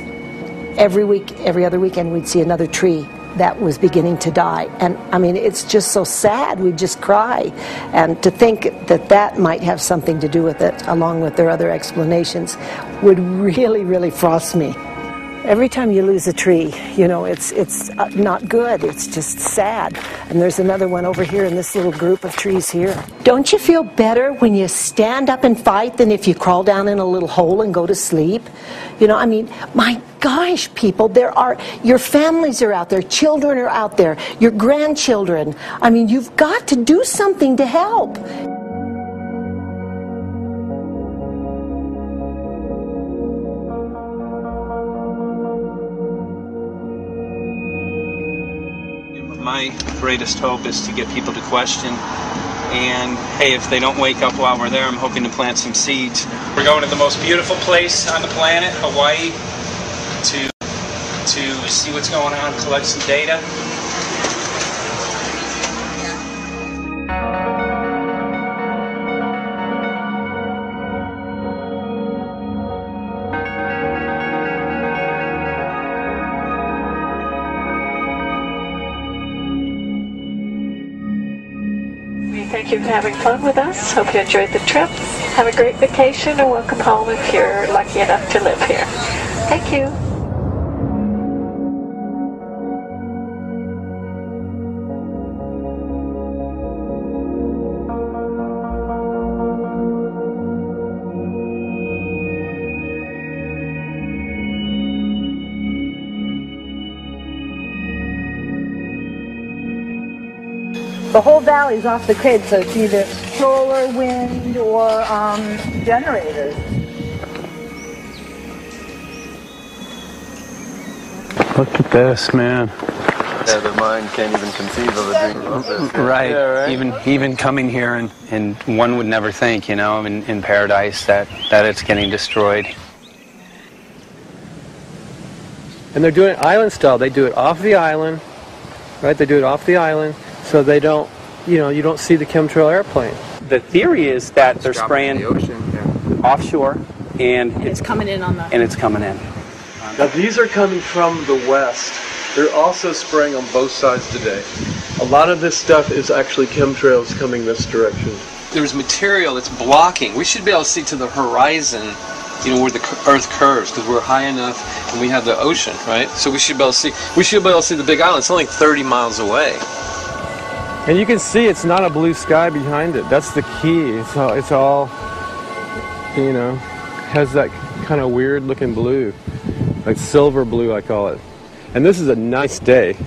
Every week, every other weekend, we'd see another tree that was beginning to die. And I mean, it's just so sad, we just cry. And to think that that might have something to do with it, along with their other explanations, would really, really frost me. Every time you lose a tree, you know, it's not good, it's just sad. And there's another one over here in this little group of trees here. Don't you feel better when you stand up and fight than if you crawl down in a little hole and go to sleep? You know, I mean, my gosh, people, your families are out there, children are out there, your grandchildren. I mean, you've got to do something to help. My greatest hope is to get people to question, and hey, if they don't wake up while we're there, I'm hoping to plant some seeds. We're going to the most beautiful place on the planet, Hawaii, to see what's going on, collect some data. Thank you for having fun with us. Hope you enjoyed the trip. Have a great vacation and welcome home if you're lucky enough to live here. Thank you. The whole valley's off the grid, so it's either solar, wind, or generators. Look at this, man. Yeah, the mind can't even conceive of a dream of this. Right. Yeah, right. Even coming here, and one would never think, you know, in paradise that it's getting destroyed. And they're doing it island style. They do it off the island, right? They do it off the island, so they don't, you know, you don't see the chemtrail airplane. The theory is that they're spraying the ocean, offshore, and it's coming in on the... And it's coming in. Now these are coming from the west. They're also spraying on both sides today. A lot of this stuff is actually chemtrails coming this direction. There's material that's blocking. We should be able to see to the horizon, you know, where the Earth curves, because we're high enough and we have the ocean, right? So we should be able to see. We should be able to see the Big Island. It's only 30 miles away. And you can see it's not a blue sky behind it. That's the key. It's all, you know, has that kind of weird looking blue, like silver blue, I call it. And this is a nice day.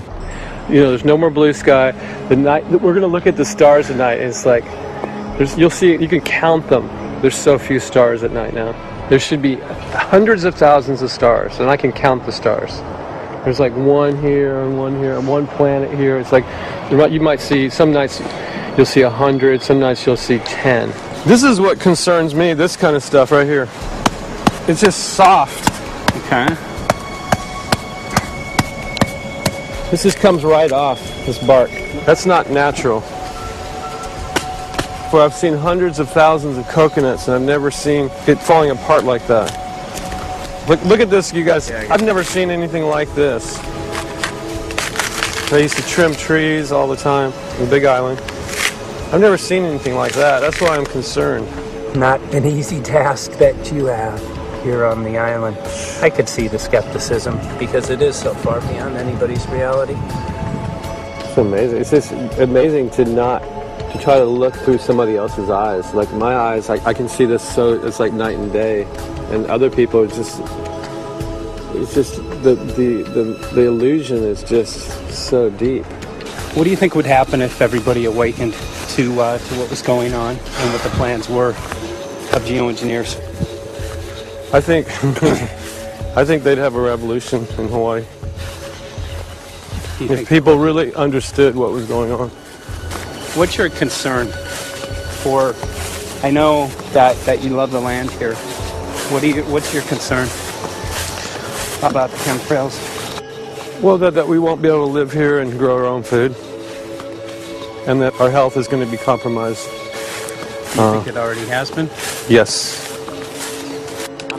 You know, there's no more blue sky. The night we're gonna look at the stars at night, and it's like you'll see, you can count them. There's so few stars at night now. There should be hundreds of thousands of stars, and I can count the stars. There's like one here and one planet here. It's like you might see, some nights you'll see 100, some nights you'll see 10. This is what concerns me, this kind of stuff right here. It's just soft. Okay. This just comes right off, this bark. That's not natural. Well, I've seen hundreds of thousands of coconuts, and I've never seen it falling apart like that. Look at this, you guys. I've never seen anything like this. I used to trim trees all the time in the Big Island. I've never seen anything like that. That's why I'm concerned. Not an easy task that you have here on the island. I could see the skepticism because it is so far beyond anybody's reality. It's amazing. It's just amazing to try to look through somebody else's eyes. Like my eyes, I can see this, so it's like night and day. And other people, it's just the illusion is just so deep. What do you think would happen if everybody awakened to what was going on and what the plans were of geoengineers? I think they'd have a revolution in Hawaii if people really understood what was going on. What's your concern for? I know that you love the land here. What's your concern about the chemtrails? Well, that we won't be able to live here and grow our own food, and that our health is going to be compromised. You think it already has been? Yes.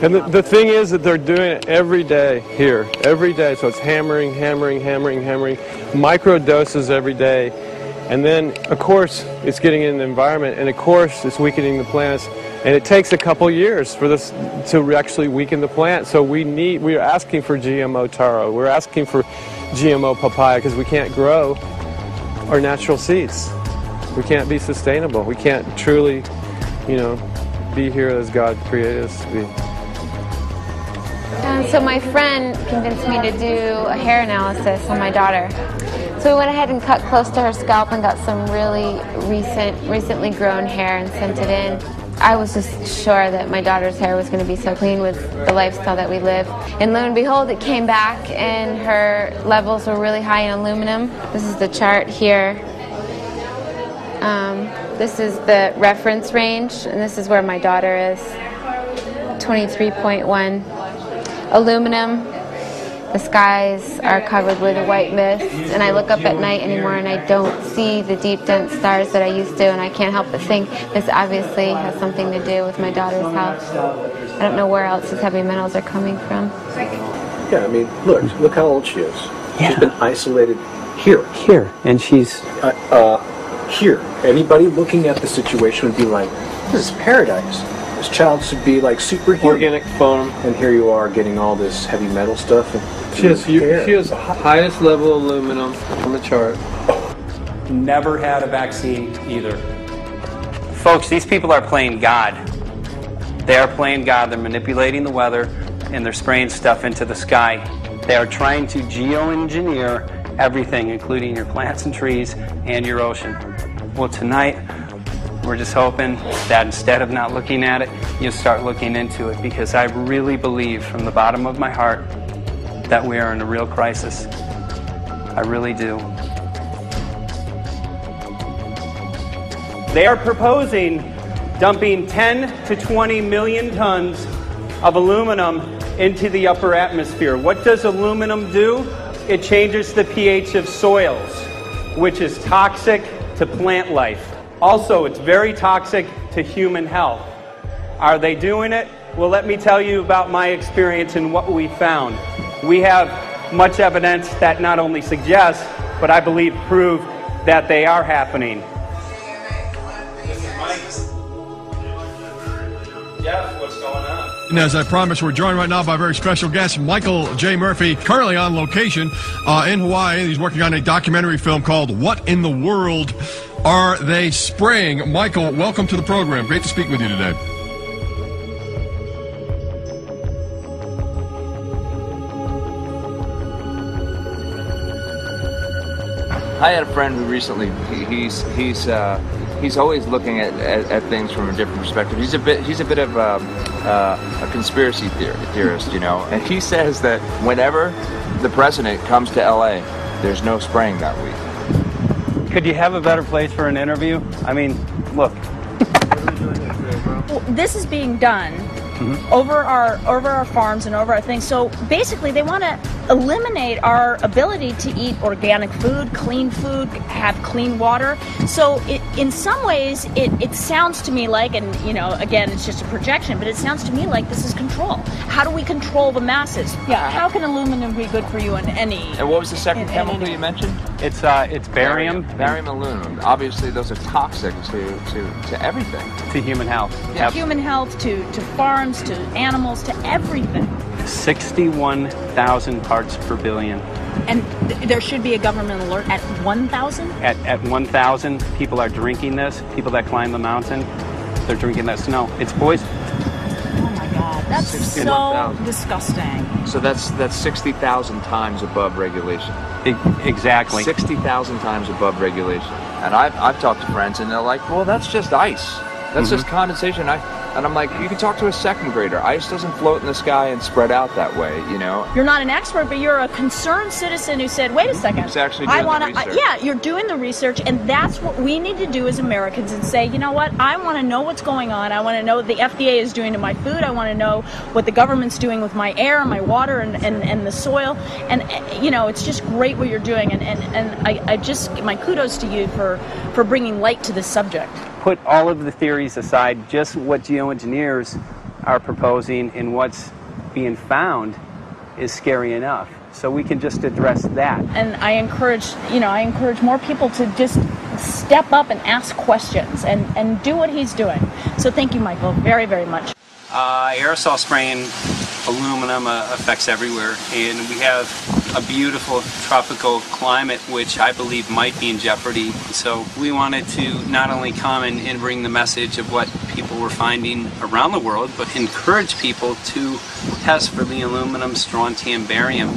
And the thing is that they're doing it every day here, every day. So it's hammering, micro doses every day. And then, of course, it's getting in the environment, and of course, it's weakening the plants. And it takes a couple years for this to actually weaken the plant. So we are asking for GMO taro. We're asking for GMO papaya because we can't grow our natural seeds. We can't be sustainable. We can't truly, you know, be here as God created us to be. So my friend convinced me to do a hair analysis on my daughter. So we went ahead and cut close to her scalp and got some really recently grown hair and sent it in. I was just sure that my daughter's hair was going to be so clean with the lifestyle that we live. And lo and behold, it came back and her levels were really high in aluminum. This is the chart here. This is the reference range, and this is where my daughter is. 23.1. Aluminum. The skies are covered with a white mist, and I look up at night anymore and I don't see the deep, dense stars that I used to, and I can't help but think this obviously has something to do with my daughter's health. I don't know where else these heavy metals are coming from. Yeah, I mean, look how old she is. Yeah. She's been isolated here. Here, and she's... here. Anybody looking at the situation would be like, this is paradise. This child should be like superhuman. Organic foam. And here you are getting all this heavy metal stuff. And she has the highest level of aluminum on the chart. Never had a vaccine either. Folks, these people are playing God. They are playing God. They're manipulating the weather, and they're spraying stuff into the sky. They are trying to geoengineer everything, including your plants and trees and your ocean. Well, tonight, we're just hoping that instead of not looking at it, you start looking into it, because I really believe from the bottom of my heart that we are in a real crisis. I really do. They are proposing dumping 10 to 20 million tons of aluminum into the upper atmosphere. What does aluminum do? It changes the pH of soils, which is toxic to plant life. Also, it's very toxic to human health. Are they doing it? Well, let me tell you about my experience and what we found. We have much evidence that not only suggests, but I believe prove that they are happening. This is Mike. Jeff, what's going on? And as I promised, we're joined right now by a very special guest, Michael J. Murphy, currently on location in Hawaii. He's working on a documentary film called What in the World Are They Spraying? Michael, welcome to the program. Great to speak with you today. I had a friend who recently, he's always looking at things from a different perspective. He's a bit of a conspiracy theorist, you know. And he says that whenever the president comes to LA, there's no spraying that week. Could you have a better place for an interview? I mean, look. Well, this is being done over our farms and over our things. So basically, they want to eliminate our ability to eat organic food, have clean water. So in some ways, it sounds to me like, and you know, again, it's just a projection, but it sounds to me like this is control. How do we control the masses? Yeah. How can aluminum be good for you in any? And what was the second chemical you mentioned? It's barium. Barium and aluminum. Obviously, those are toxic to everything. To human health. To human health, to farms, to animals, to everything. 61,000 parts per billion. And there should be a government alert at 1,000? At 1,000, people are drinking this. People that climb the mountain, they're drinking that snow. It's poison. Oh my God, that's so disgusting. So that's 60,000 times above regulation. Exactly. 60,000 times above regulation. And I've talked to friends, and they're like, well, that's just ice. That's just condensation. And I'm like, you can talk to a second grader. Ice doesn't float in the sky and spread out that way, you know? You're not an expert, but you're a concerned citizen who said, wait a second. Who's actually doing the research. Yeah, you're doing the research, and that's what we need to do as Americans and say, you know what, I want to know what's going on. I want to know what the FDA is doing to my food. I want to know what the government's doing with my air, my water, and the soil. And, you know, it's just great what you're doing, and I just, my kudos to you for bringing light to this subject. Put all of the theories aside, just what geoengineers are proposing and what's being found is scary enough. So we can just address that. And I encourage more people to just step up and ask questions and do what he's doing. So thank you, Michael, very, very much. Aerosol spraying aluminum affects everywhere, and we have a beautiful tropical climate which I believe might be in jeopardy. So we wanted to not only come and bring the message of what people were finding around the world, but encourage people to test for the aluminum, strontium, barium.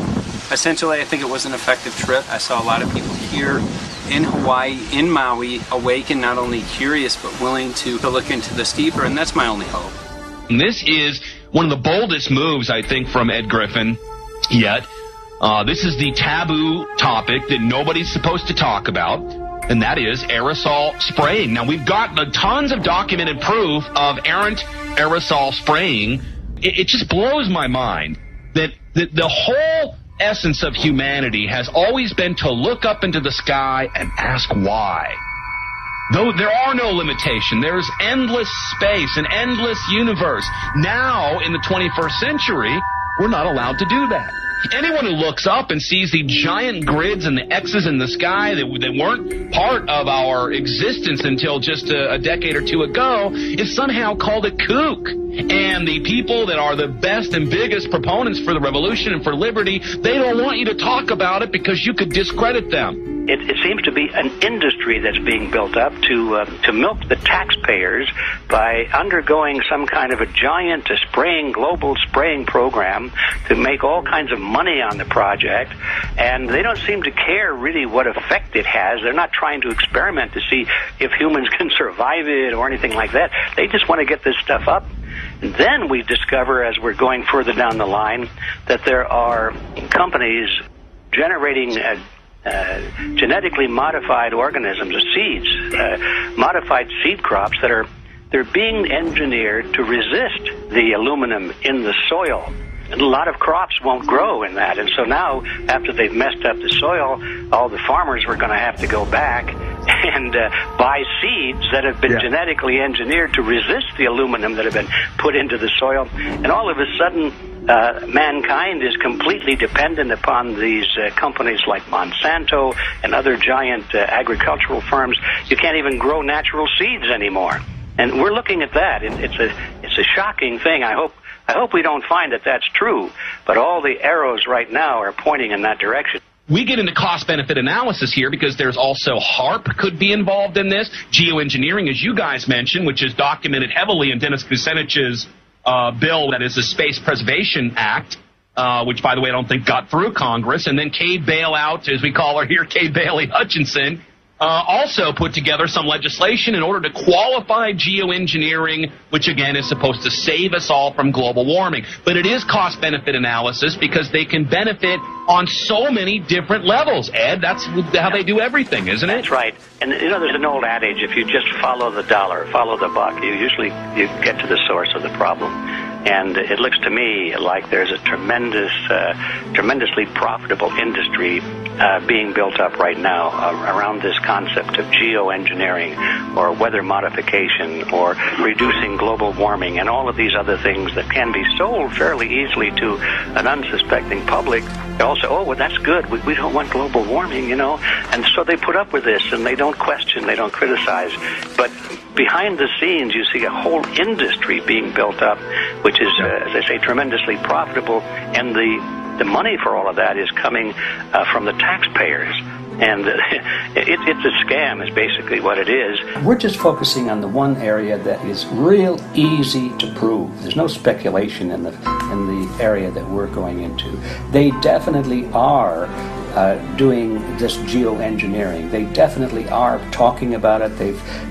Essentially, I think it was an effective trip. I saw a lot of people here in Hawaii, in Maui, awake and not only curious, but willing to look into this deeper, and that's my only hope. This is one of the boldest moves, I think, from Ed Griffin yet. This is the taboo topic that nobody's supposed to talk about, and that is aerosol spraying. Now, we've got tons of documented proof of errant aerosol spraying. It just blows my mind that the whole essence of humanity has always been to look up into the sky and ask why. Though there are no limitation, there's endless space, an endless universe. Now, in the 21st century, we're not allowed to do that. Anyone who looks up and sees the giant grids and the X's in the sky that weren't part of our existence until just a decade or two ago is somehow called a kook. And the people that are the best and biggest proponents for the revolution and for liberty, they don't want you to talk about it because you could discredit them. it seems to be an industry that's being built up to milk the taxpayers by undergoing some kind of a giant global spraying program to make all kinds of money on the project. And they don't seem to care really what effect it has. They're not trying to experiment to see if humans can survive it or anything like that. They just want to get this stuff up. And then we discover, as we're going further down the line, that there are companies generating genetically modified organisms, or seeds, modified seed crops they're being engineered to resist the aluminum in the soil. And a lot of crops won't grow in that. And so now, after they've messed up the soil, all the farmers were going to have to go back and buy seeds that have been genetically engineered to resist the aluminum that have been put into the soil. And all of a sudden, mankind is completely dependent upon these companies like Monsanto and other giant agricultural firms. You can't even grow natural seeds anymore. And we're looking at that. It's a shocking thing. I hope we don't find that that's true, but all the arrows right now are pointing in that direction. We get into cost-benefit analysis here because there's also HARP could be involved in this. Geoengineering, as you guys mentioned, which is documented heavily in Dennis Kucinich's bill, that is the Space Preservation Act, which, by the way, I don't think got through Congress. And then Kay Bailout, as we call her here, Kay Bailey Hutchinson, also put together some legislation in order to qualify geoengineering, which again is supposed to save us all from global warming. But it is cost-benefit analysis because they can benefit on so many different levels. Ed, that's how they do everything, isn't it? That's right. And you know, there's an old adage: if you just follow the dollar, follow the buck, you get to the source of the problem. And it looks to me like there's a tremendously profitable industry being built up right now around this concept of geoengineering or weather modification or reducing global warming and all of these other things that can be sold fairly easily to an unsuspecting public. They all say, oh, well, that's good. We don't want global warming, you know. And so they put up with this, and they don't question, they don't criticize. But behind the scenes, you see a whole industry being built up, which is, as I say, tremendously profitable. And the money for all of that is coming from the taxpayers. And it's a scam is basically what it is. We're just focusing on the one area that is real easy to prove. There's no speculation in the area that we're going into. They definitely are doing this geoengineering. They definitely are talking about it.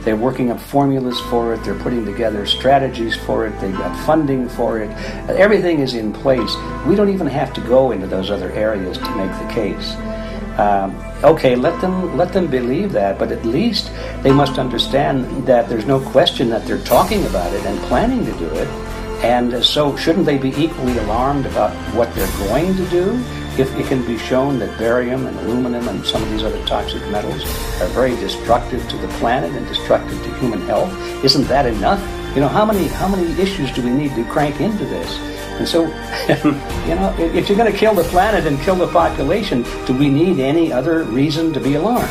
They're working up formulas for it. They're putting together strategies for it. They've got funding for it. Everything is in place. We don't even have to go into those other areas to make the case. Okay, let them believe that, but at least they must understand that there's no question that they're talking about it and planning to do it. And so shouldn't they be equally alarmed about what they're going to do if it can be shown that barium and aluminum and some of these other toxic metals are very destructive to the planet and destructive to human health? Isn't that enough? You know, how many issues do we need to crank into this? And so, you know, if you're going to kill the planet and kill the population, do we need any other reason to be alarmed?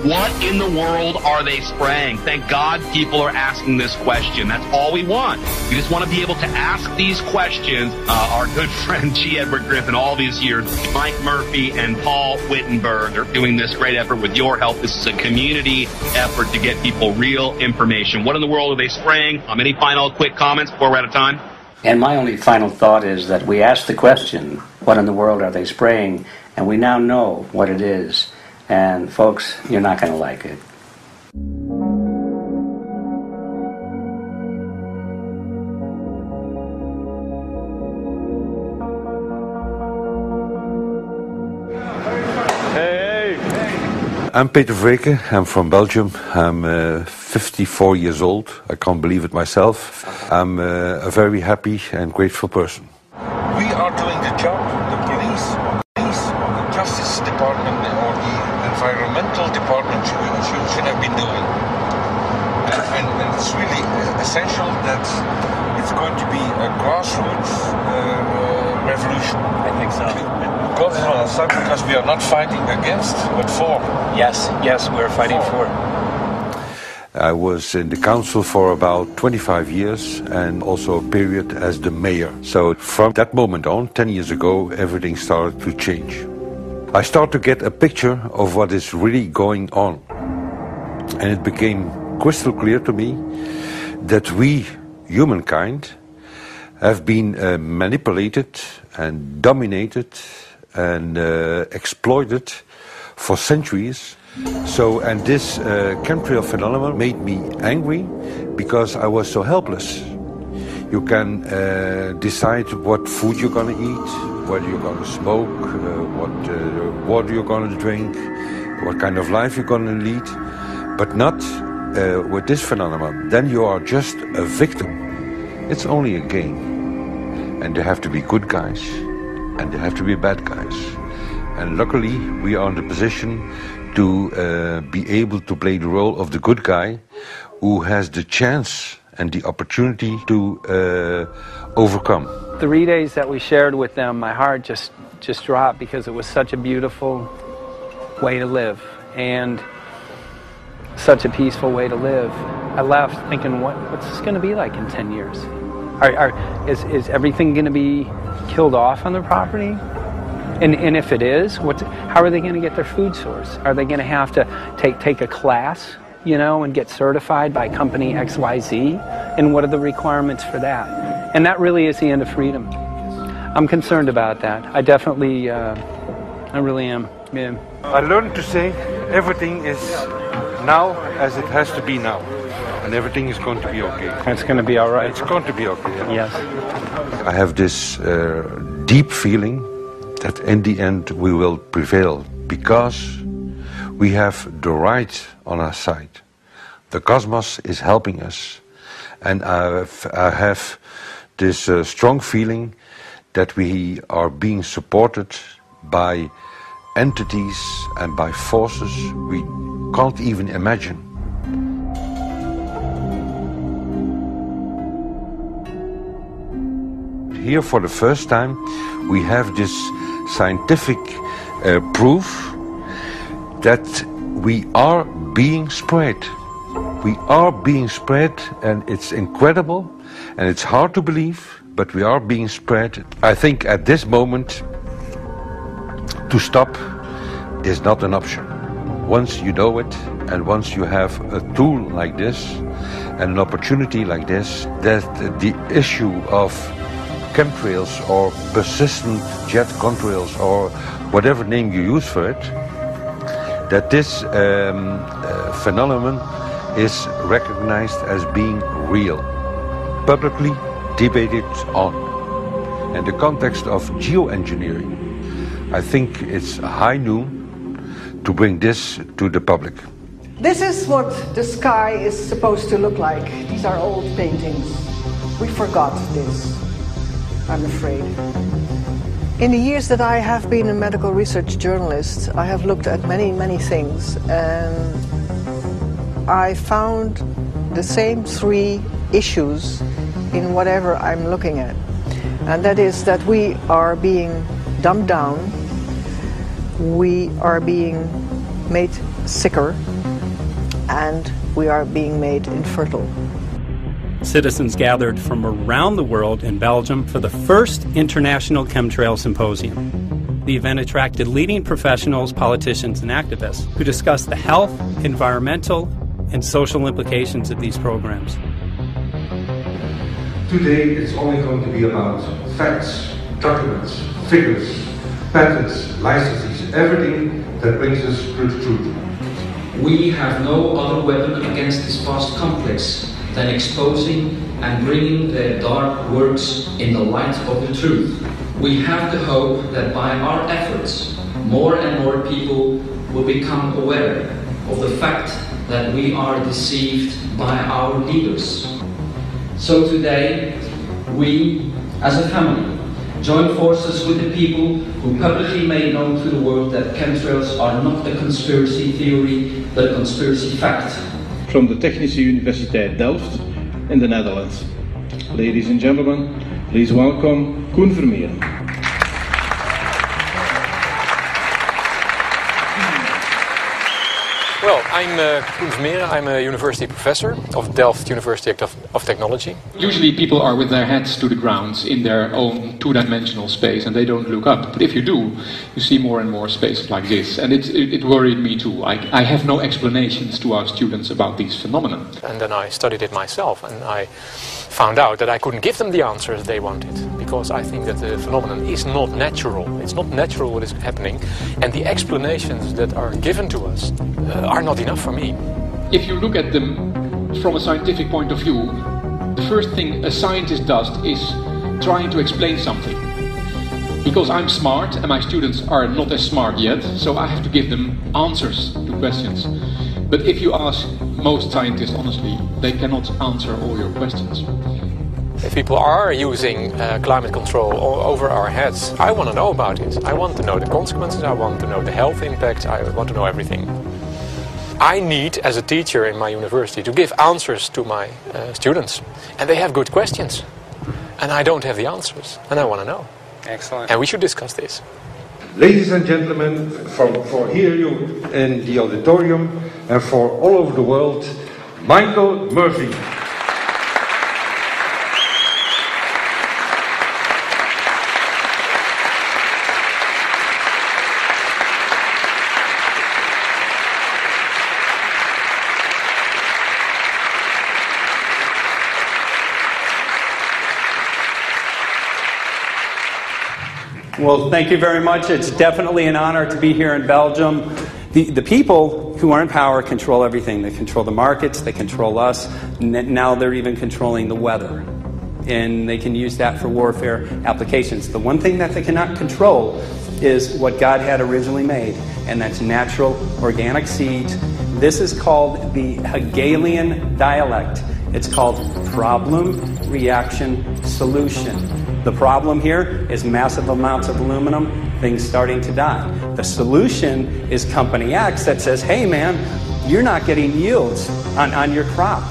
What in the world are they spraying? Thank God people are asking this question. That's all we want. We just want to be able to ask these questions. Our good friend G. Edward Griffin, all these years, Mike Murphy and Paul Wittenberg are doing this great effort with your help. This is a community effort to get people real information. What in the world are they spraying? Any final quick comments before we're out of time? And my only final thought is that we asked the question, what in the world are they spraying? And we now know what it is. And folks, you're not going to like it. I'm Peter Vreken. I'm from Belgium. I'm 54 years old. I can't believe it myself. I'm a very happy and grateful person. We are doing the job the police, the Justice Department, or the Environmental Department should have been doing. And it's really essential that it's going to be a grassroots revolution. I think so. Because we are not fighting against, but for. Yes, we're fighting for. I was in the council for about 25 years and also a period as the mayor. So from that moment on, 10 years ago, everything started to change. I start to get a picture of what is really going on. And it became crystal clear to me that we, humankind, have been manipulated and dominated and exploited for centuries. So, and this chemtrail phenomenon made me angry because I was so helpless. You can decide what food you're going to eat, whether you're going to smoke, what water you're going to drink, what kind of life you're going to lead, but not with this phenomenon. Then you are just a victim. It's only a game. And there have to be good guys, and there have to be bad guys. And luckily, we are in the position to be able to play the role of the good guy who has the chance and the opportunity to overcome. The 3 days that we shared with them, my heart just dropped because it was such a beautiful way to live and such a peaceful way to live. I left thinking, what's this going to be like in 10 years? Is everything going to be killed off on the property? And if it is, how are they going to get their food source? Are they going to have to take a class, you know, and get certified by company XYZ? And what are the requirements for that? And that really is the end of freedom. I'm concerned about that. I definitely, I really am. Yeah. I learned to say everything is now as it has to be now. And everything is going to be okay. It's going to be all right. It's going to be okay. Yes. I have this deep feeling that in the end we will prevail because we have the right on our side. The cosmos is helping us. And I have this strong feeling that we are being supported by entities and by forces we can't even imagine. Here for the first time we have this scientific proof that we are being spread. We are being spread, and it's incredible and it's hard to believe, but we are being spread. I think at this moment to stop is not an option. Once you know it and once you have a tool like this and an opportunity like this, that the issue of chemtrails or persistent jet contrails or whatever name you use for it, that this phenomenon is recognized as being real, publicly debated on. In the context of geoengineering, I think it's high noon to bring this to the public. This is what the sky is supposed to look like. These are old paintings. We forgot this, I'm afraid. In the years that I have been a medical research journalist, I have looked at many, many things, and I found the same three issues in whatever I'm looking at. And that is that we are being dumbed down, we are being made sicker, and we are being made infertile. Citizens gathered from around the world in Belgium for the first International Chemtrail Symposium. The event attracted leading professionals, politicians, and activists who discussed the health, environmental, and social implications of these programs. Today it's only going to be about facts, documents, figures, patents, licenses, everything that brings us to the truth. We have no other weapon against this vast complex than exposing and bringing their dark works in the light of the truth. We have the hope that by our efforts, more and more people will become aware of the fact that we are deceived by our leaders. So today, we, as a family, join forces with the people who publicly made known to the world that chemtrails are not a conspiracy theory, but a conspiracy fact. From the Technische Universiteit Delft in the Netherlands. Ladies and gentlemen, please welcome Koen Vermeeren. Well, I'm Koen Vermeeren. I'm a university professor of Delft University of Technology. Usually people are with their heads to the ground in their own two-dimensional space and they don't look up. But if you do, you see more and more spaces like this. And it worried me too. I have no explanations to our students about these phenomena. And then I studied it myself and I found out that I couldn't give them the answers they wanted, because I think that the phenomenon is not natural. It's not natural what is happening, and the explanations that are given to us are not enough for me. If you look at them from a scientific point of view, the first thing a scientist does is trying to explain something. Because I'm smart and my students are not as smart yet, so I have to give them answers to questions. But if you ask most scientists honestly, they cannot answer all your questions. If people are using climate control all over our heads, I want to know about it. I want to know the consequences, I want to know the health impacts, I want to know everything. I need, as a teacher in my university, to give answers to my students. And they have good questions. And I don't have the answers. And I want to know. Excellent. And we should discuss this. Ladies and gentlemen, for here you in the auditorium and for all over the world, Michael Murphy. Well, thank you very much. It's definitely an honor to be here in Belgium. The people who are in power control everything. They control the markets, they control us. Now they're even controlling the weather. And they can use that for warfare applications. The one thing that they cannot control is what God had originally made, and that's natural organic seeds. This is called the Hegelian dialect. It's called problem, reaction, solution. The problem here is massive amounts of aluminum, things starting to die. The solution is Company X that says, hey man, you're not getting yields on your crop.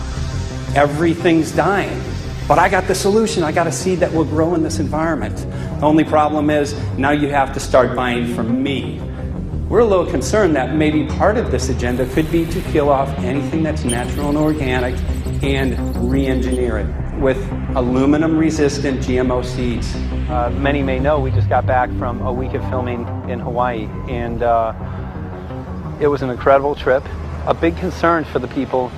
Everything's dying. But I got the solution. I got a seed that will grow in this environment. The only problem is now you have to start buying from me. We're a little concerned that maybe part of this agenda could be to kill off anything that's natural and organic and re-engineer it with aluminum-resistant GMO seeds. Many may know we just got back from a week of filming in Hawaii, and it was an incredible trip. A big concern for the people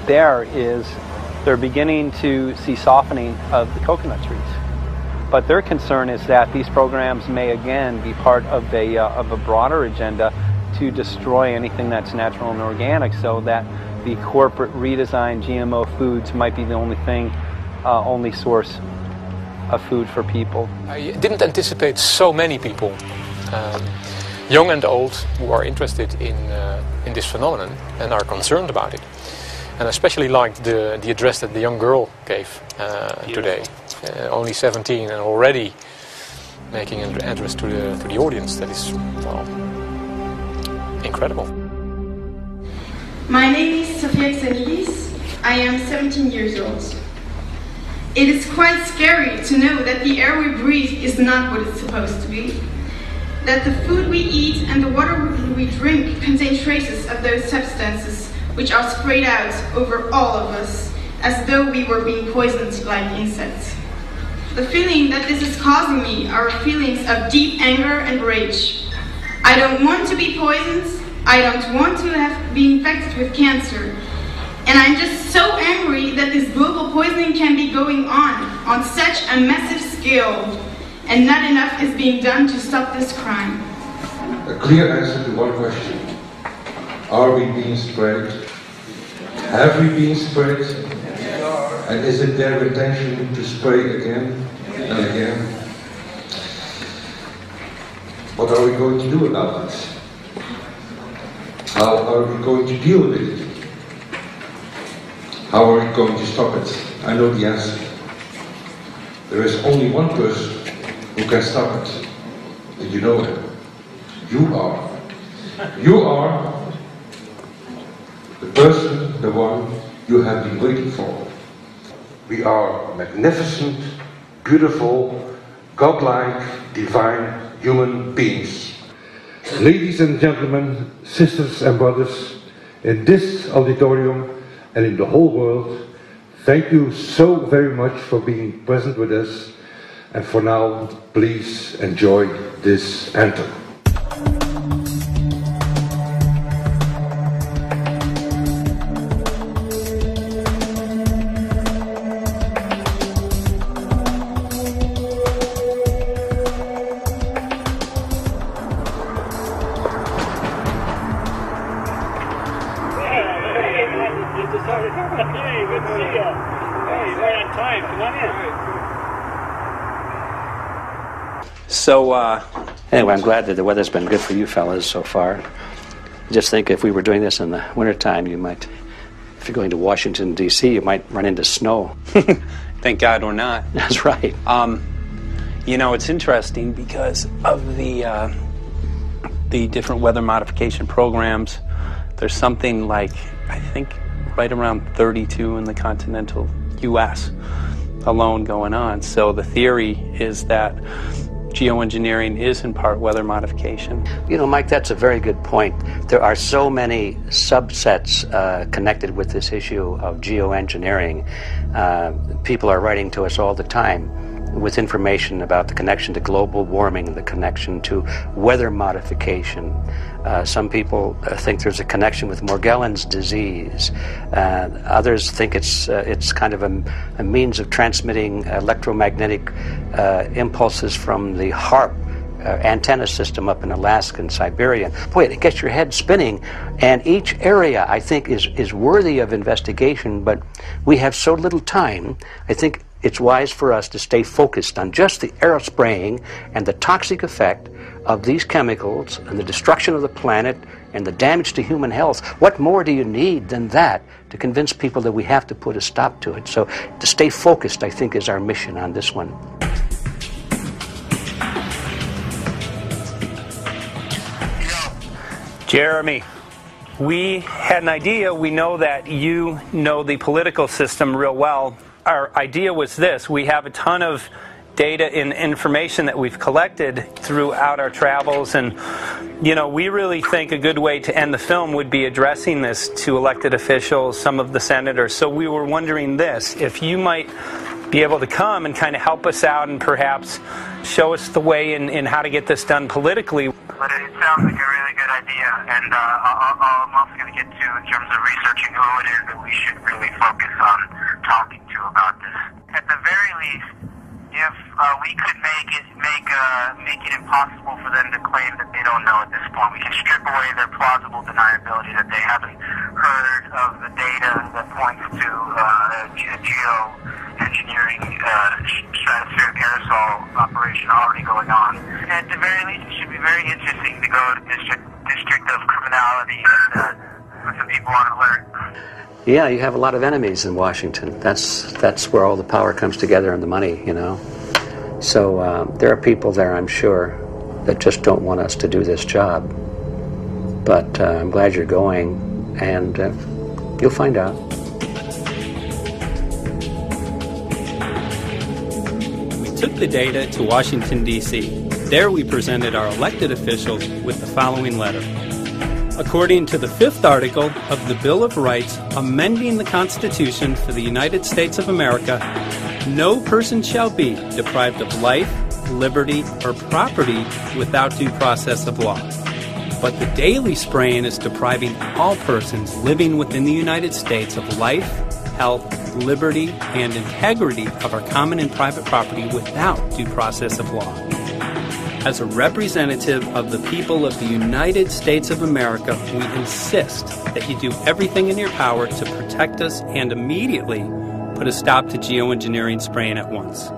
there is they're beginning to see softening of the coconut trees. But their concern is that these programs may again be part of a broader agenda to destroy anything that's natural and organic, so that the corporate redesigned GMO foods might be the only source of food for people. I didn't anticipate so many people, young and old, who are interested in this phenomenon and are concerned about it. And I especially liked the address that the young girl gave today. Only 17 and already making an address to the audience. That is, well, incredible. My name is Sofia Xenidis. I am 17 years old. It is quite scary to know that the air we breathe is not what it's supposed to be. That the food we eat and the water we drink contain traces of those substances which are sprayed out over all of us, as though we were being poisoned like insects. The feeling that this is causing me are feelings of deep anger and rage. I don't want to be poisoned, I don't want to be infected with cancer, and I'm just so angry that this global poisoning can be going on such a massive scale, and not enough is being done to stop this crime. A clear answer to one question. Are we being sprayed? Have we been sprayed? And is it their intention to spray again and again? What are we going to do about it? How are we going to deal with it? How are we going to stop it? I know the answer. There is only one person who can stop it. And you know him. You are. You are the person, the one you have been waiting for. We are magnificent, beautiful, godlike, divine human beings. Ladies and gentlemen, sisters and brothers, in this auditorium and in the whole world, thank you so very much for being present with us. And for now, please enjoy this anthem. So, anyway, I'm glad that the weather's been good for you fellas so far. Just think if we were doing this in the wintertime, you might, if you're going to Washington, D.C., you might run into snow. Thank God we're not. That's right. You know, it's interesting because of the different weather modification programs. There's something like, I think, right around 32 in the continental U.S. alone going on. So the theory is that geoengineering is in part weather modification. You know, Mike, that's a very good point. There are so many subsets connected with this issue of geoengineering. People are writing to us all the time with information about the connection to global warming, the connection to weather modification. Some people think there's a connection with Morgellons disease. Others think it's kind of a means of transmitting electromagnetic impulses from the HAARP antenna system up in Alaska and Siberia. Boy, it gets your head spinning. And each area, I think, is worthy of investigation, but we have so little time. I think it's wise for us to stay focused on just the aerospraying and the toxic effect of these chemicals and the destruction of the planet and the damage to human health. What more do you need than that to convince people that we have to put a stop to it? So to stay focused, I think, is our mission on this one. Jeremy, we had an idea. We know that you know the political system real well. Our idea was this: we have a ton of data and information that we've collected throughout our travels, and you know, we really think a good way to end the film would be addressing this to elected officials, some of the senators. So we were wondering this, if you might be able to come and kind of help us out and perhaps show us the way in how to get this done politically. But it sounds like a really good idea, and I'm also going to get to, in terms of researching who it is that we should really focus on talking to about this. At the very least, if we could make it impossible for them to claim that they don't know at this point, we can strip away their plausible deniability that they haven't heard of the data that points to geoengineering stratospheric aerosol operation already going on. At the very least, it should be very interesting to go to district of criminality and put some people on alert. Yeah, you have a lot of enemies in Washington. That's where all the power comes together and the money, you know. So there are people there, I'm sure, that just don't want us to do this job. But I'm glad you're going, and you'll find out. We took the data to Washington, D.C. There we presented our elected officials with the following letter. According to the 5th article of the Bill of Rights amending the Constitution for the United States of America, no person shall be deprived of life, liberty, or property without due process of law. But the daily spraying is depriving all persons living within the United States of life, health, liberty, and integrity of our common and private property without due process of law. As a representative of the people of the United States of America, we insist that you do everything in your power to protect us and immediately put a stop to geoengineering spraying at once.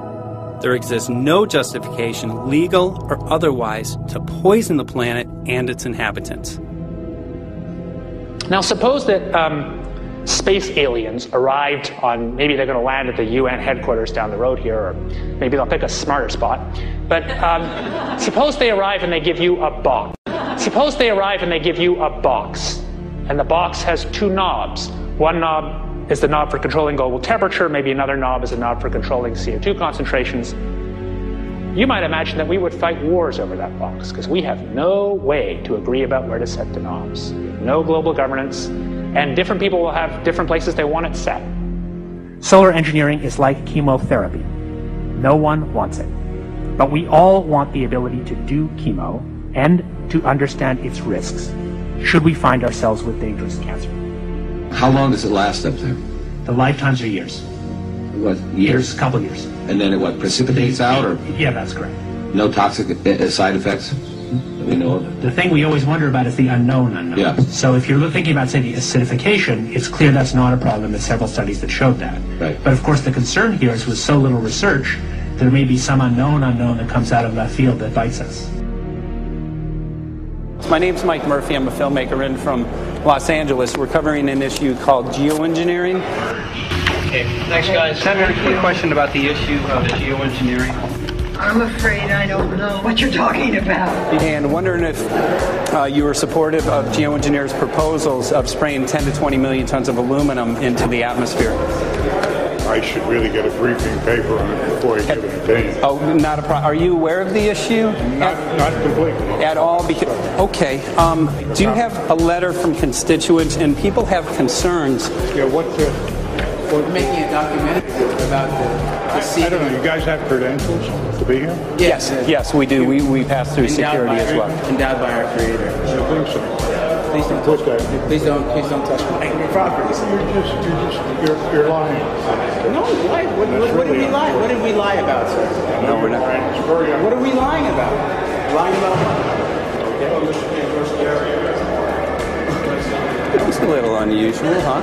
There exists no justification, legal or otherwise, to poison the planet and its inhabitants. Now suppose that space aliens arrived on, maybe they're going to land at the UN headquarters down the road here, or maybe they'll pick a smarter spot. But suppose they arrive and they give you a box. Suppose they arrive and they give you a box, and the box has 2 knobs. One knob is the knob for controlling global temperature, maybe another knob is a knob for controlling CO2 concentrations. You might imagine that we would fight wars over that box, because we have no way to agree about where to set the knobs. No global governance, and different people will have different places they want it set. Solar engineering is like chemotherapy. No one wants it. But we all want the ability to do chemo and to understand its risks, should we find ourselves with dangerous cancer. How long does it last up there? The lifetimes are years. What, years? A couple years. And then it what, precipitates out, or? Yeah, that's correct. No toxic side effects that we know of? The thing we always wonder about is the unknown unknown. Yeah. So if you're thinking about, say, the acidification, it's clear that's not a problem. There's several studies that showed that. Right. But of course the concern here is with so little research, there may be some unknown that comes out of left field that bites us. My name's Mike Murphy. I'm a filmmaker in from Los Angeles. We're covering an issue called geoengineering. Okay, thanks guys. Senator, a quick question about the issue of geoengineering. I'm afraid I don't know what you're talking about. And wondering if you were supportive of geoengineers' proposals of spraying 10 to 20 million tons of aluminum into the atmosphere. I should really get a briefing paper on it before I give an opinion. Oh, not a problem. Are you aware of the issue? Not completely. At all? Okay. Do you have a letter from constituents, and people have concerns? Yeah, We're making a documentary about the I don't know. You guys have credentials to be here? Yes, we do. We pass through security as well. Endowed by our Creator. I think so. Please don't touch me. Please don't touch my property. You're lying. No, why? What did we lie? What did we lie about, sir? No, we're not. What are we lying about? Lying about what? It's a little unusual, huh?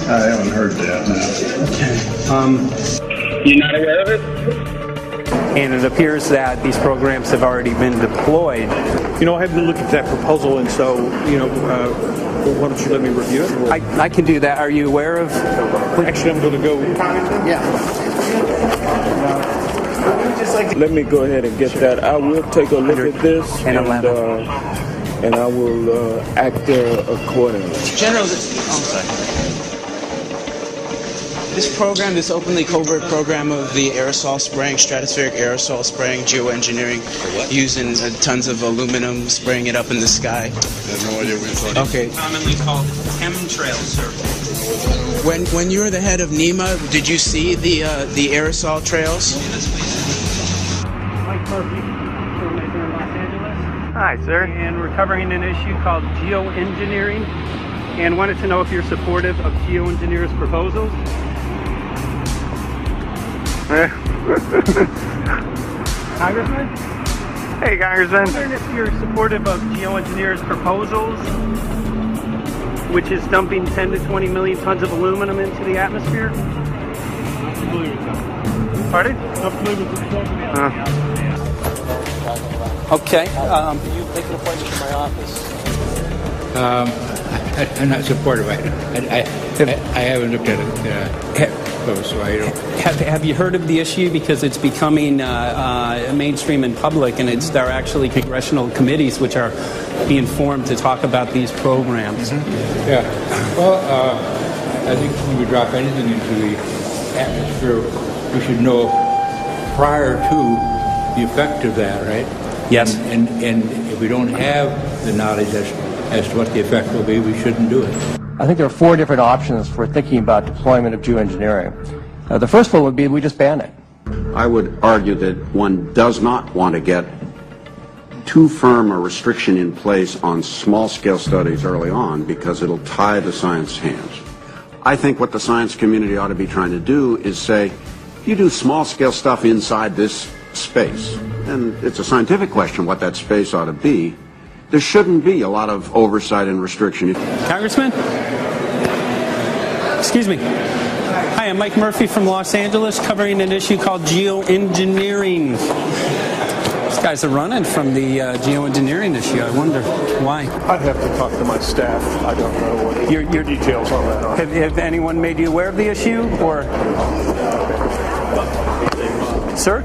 I haven't heard that. You're not aware of it? And it appears that these programs have already been deployed. You know, I have to look at that proposal, and so, why don't you let me review it? I can do that. Are you aware of? Actually, I'm going to go. Yeah. Let me go ahead and get that. I will take a look at this, and I will act accordingly. General, this program, this openly covert program of the aerosol spraying, stratospheric aerosol spraying, geoengineering, using tons of aluminum, spraying it up in the sky. I have no idea what you're talking about. Okay. Commonly called Chemtrail, sir. When you were the head of NEMA, did you see the aerosol trails? Mike Murphy, filmmaker in Los Angeles. Hi, sir. And we're covering an issue called geoengineering, and wanted to know if you're supportive of geoengineers' proposals. Congressman? Hey, Congressman. I'm wondering if you're supportive of geoengineers' proposals, which is dumping 10 to 20 million tons of aluminum into the atmosphere. Pardon? Okay. You make an appointment to my office. I'm not supportive of it. I haven't looked at it close, so I don't. Have you heard of the issue? Because it's becoming mainstream in public, and there are actually congressional committees which are being formed to talk about these programs. Mm-hmm. Yeah. Well, I think when we drop anything into the atmosphere, we should know prior to the effect of that, right? Yes. And if we don't have the knowledge as to what the effect will be, we shouldn't do it. I think there are 4 different options for thinking about deployment of geoengineering. The first one would be we just ban it. I would argue that one does not want to get too firm a restriction in place on small-scale studies early on because it'll tie the science hands. I think what the science community ought to be trying to do is say, you do small-scale stuff inside this space, and it's a scientific question what that space ought to be. There shouldn't be a lot of oversight and restriction. Congressman? Excuse me. Hi, I'm Mike Murphy from Los Angeles, covering an issue called geoengineering. These guys are running from the geoengineering issue. I wonder why. I'd have to talk to my staff. I don't know what your details on that are. Have anyone made you aware of the issue, or? Sir?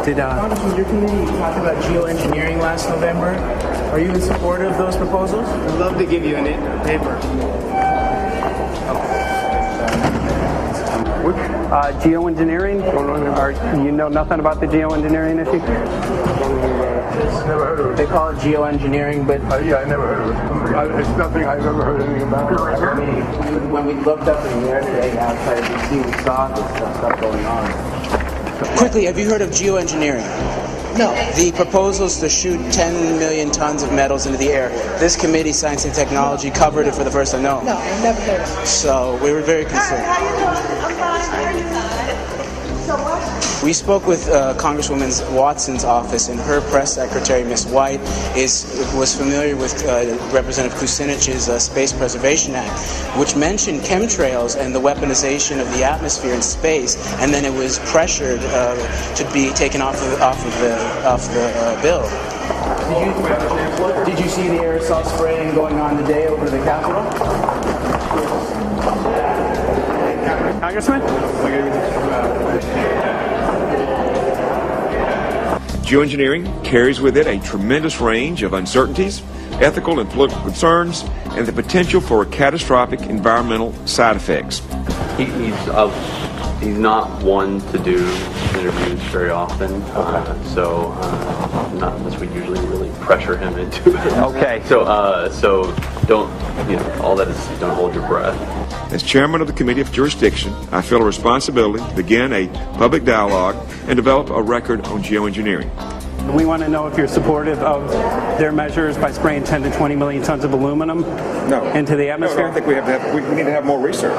Congressman, your committee talked about geoengineering last November. Are you in support of those proposals? I'd love to give you a paper. Geoengineering? You know nothing about the geoengineering issue? practice. Never heard of it. They call it geoengineering, but yeah, I never heard of it. It's nothing I've ever heard anything about. When we looked up in the air today outside DC, we saw this stuff going on. Quickly, have you heard of geoengineering? No. The proposal is to shoot 10 million tons of metals into the air. This committee, Science and Technology, covered it for the first time. No. No, I've never heard of it. So we were very concerned. How you doing? I'm fine. How are you? So what? We spoke with Congresswoman Watson's office, and her press secretary, Ms. White, was familiar with Representative Kucinich's Space Preservation Act, which mentioned chemtrails and the weaponization of the atmosphere in space, and then it was pressured to be taken off the bill. Did you see the aerosol spraying going on today over the Capitol? Congressman? Geoengineering carries with it a tremendous range of uncertainties, ethical and political concerns, and the potential for catastrophic environmental side effects. He's not one to do interviews very often, so not unless we usually really pressure him into it. Okay. So don't, all that is, don't hold your breath. As chairman of the Committee of Jurisdiction, I feel a responsibility to begin a public dialogue and develop a record on geoengineering. We want to know if you're supportive of their measures by spraying 10 to 20 million tons of aluminum into the atmosphere? No, I think we need to have more research.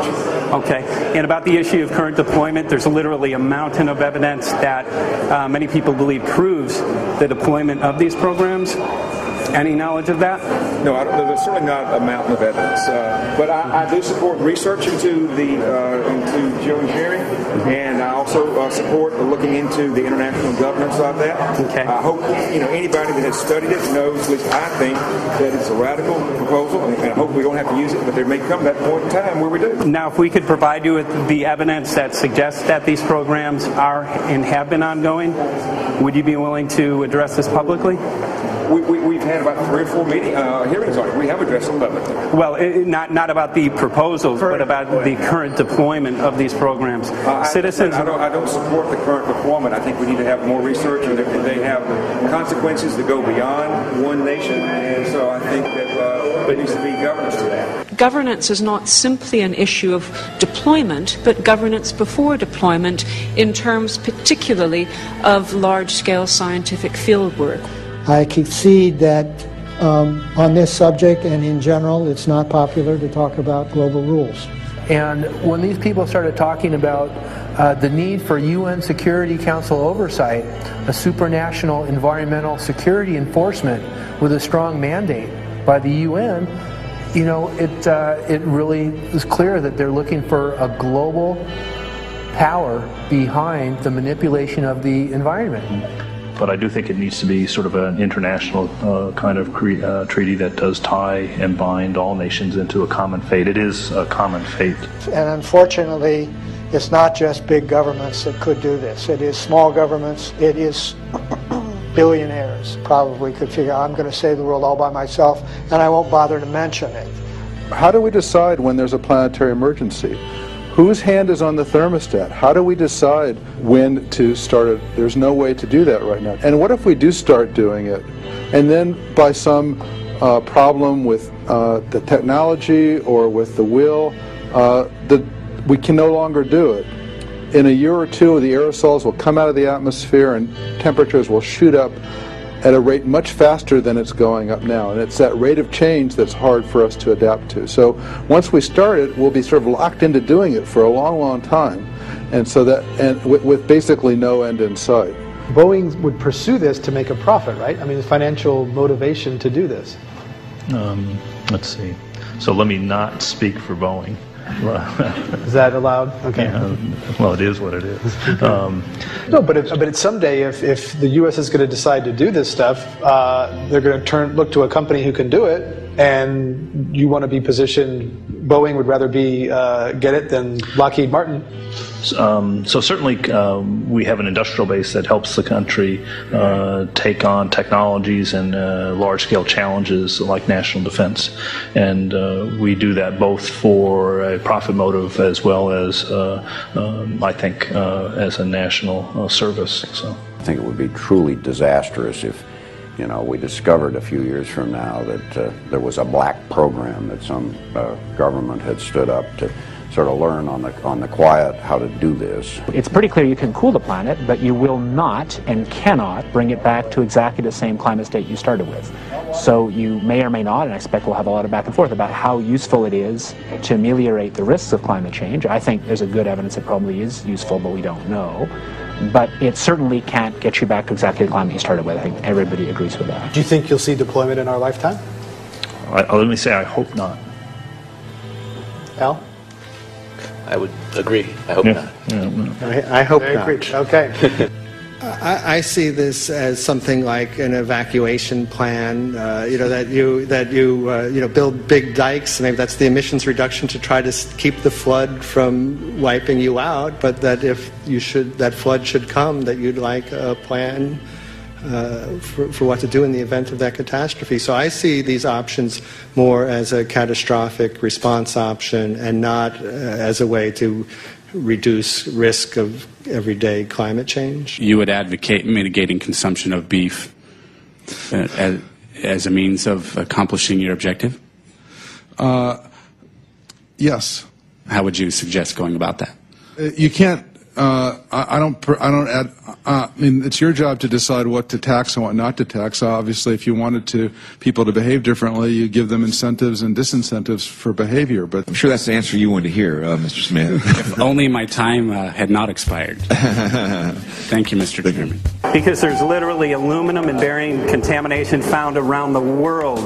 Okay. And about the issue of current deployment, there's literally a mountain of evidence that many people believe proves the deployment of these programs. Any knowledge of that? No, there's certainly not a mountain of evidence. But I do support research into geoengineering, and I also support looking into the international governance of that. Okay. I hope anybody that has studied it knows, at least I think, that it's a radical proposal, and I hope we don't have to use it, but there may come that point in time where we do. Now, if we could provide you with the evidence that suggests that these programs are and have been ongoing, would you be willing to address this publicly? We've had about 3 or 4 hearings on it. We have addressed them publicly. Well, not about the proposals, but about the current deployment of these programs. Citizens. I don't support the current deployment. I think we need to have more research, and they have consequences that go beyond one nation, and so I think that there needs to be governance to that. Governance is not simply an issue of deployment, but governance before deployment in terms particularly of large-scale scientific fieldwork. I concede that on this subject and in general, it's not popular to talk about global rules. And when these people started talking about the need for UN Security Council oversight, a supranational environmental security enforcement with a strong mandate by the UN, it really is clear that they're looking for a global power behind the manipulation of the environment. But I do think it needs to be sort of an international kind of treaty that does tie and bind all nations into a common fate. It is a common fate. And unfortunately, it's not just big governments that could do this. It is small governments. It is billionaires probably could figure out, I'm going to save the world all by myself, and I won't bother to mention it. How do we decide when there's a planetary emergency? Whose hand is on the thermostat? How do we decide when to start it? There's no way to do that right now. And what if we do start doing it, and then by some problem with the technology or with the will, we can no longer do it? In a year or two, the aerosols will come out of the atmosphere and temperatures will shoot up at a rate much faster than it's going up now. And it's that rate of change that's hard for us to adapt to. So once we start it, we'll be sort of locked into doing it for a long, long time. And so and with basically no end in sight. Boeing would pursue this to make a profit, right? I mean, there's financial motivation to do this. Let's see. So let me not speak for Boeing. Is that allowed? Okay. Yeah, well, it is what it is. No, but someday, if the U.S. is going to decide to do this stuff, they're going to look to a company who can do it, and you want to be positioned. Boeing would rather get it than Lockheed Martin. So certainly we have an industrial base that helps the country take on technologies and large-scale challenges like national defense. And we do that both for a profit motive as well as, I think, as a national service. So I think it would be truly disastrous if You know, we discovered a few years from now that there was a black program that some government had stood up to sort of learn on the quiet how to do this. It's pretty clear you can cool the planet, but you will not and cannot bring it back to exactly the same climate state you started with. So you may or may not, and I expect we'll have a lot of back and forth about how useful it is to ameliorate the risks of climate change. I think there's a good evidence it probably is useful, but we don't know. But it certainly can't get you back to exactly the climate you started with. I think everybody agrees with that. Do you think you'll see deployment in our lifetime? Let me say I hope not. Al? I would agree. I hope not. I hope not. Okay. I see this as something like an evacuation plan. That you build big dikes. Maybe that's the emissions reduction to try to keep the flood from wiping you out. But that if that flood should come, that you'd like a plan for what to do in the event of that catastrophe. So I see these options more as a catastrophic response option and not as a way to reduce risk of everyday climate change. You would advocate mitigating consumption of beef as a means of accomplishing your objective? Yes. How would you suggest going about that? You can't. I mean, it's your job to decide what to tax and what not to tax. Obviously, if you wanted people to behave differently, you give them incentives and disincentives for behavior. But I'm sure that's the answer you wanted to hear, Mr. Smith. If only my time had not expired. Thank you, Mr. Chairman. Because there's literally aluminum and barium contamination found around the world,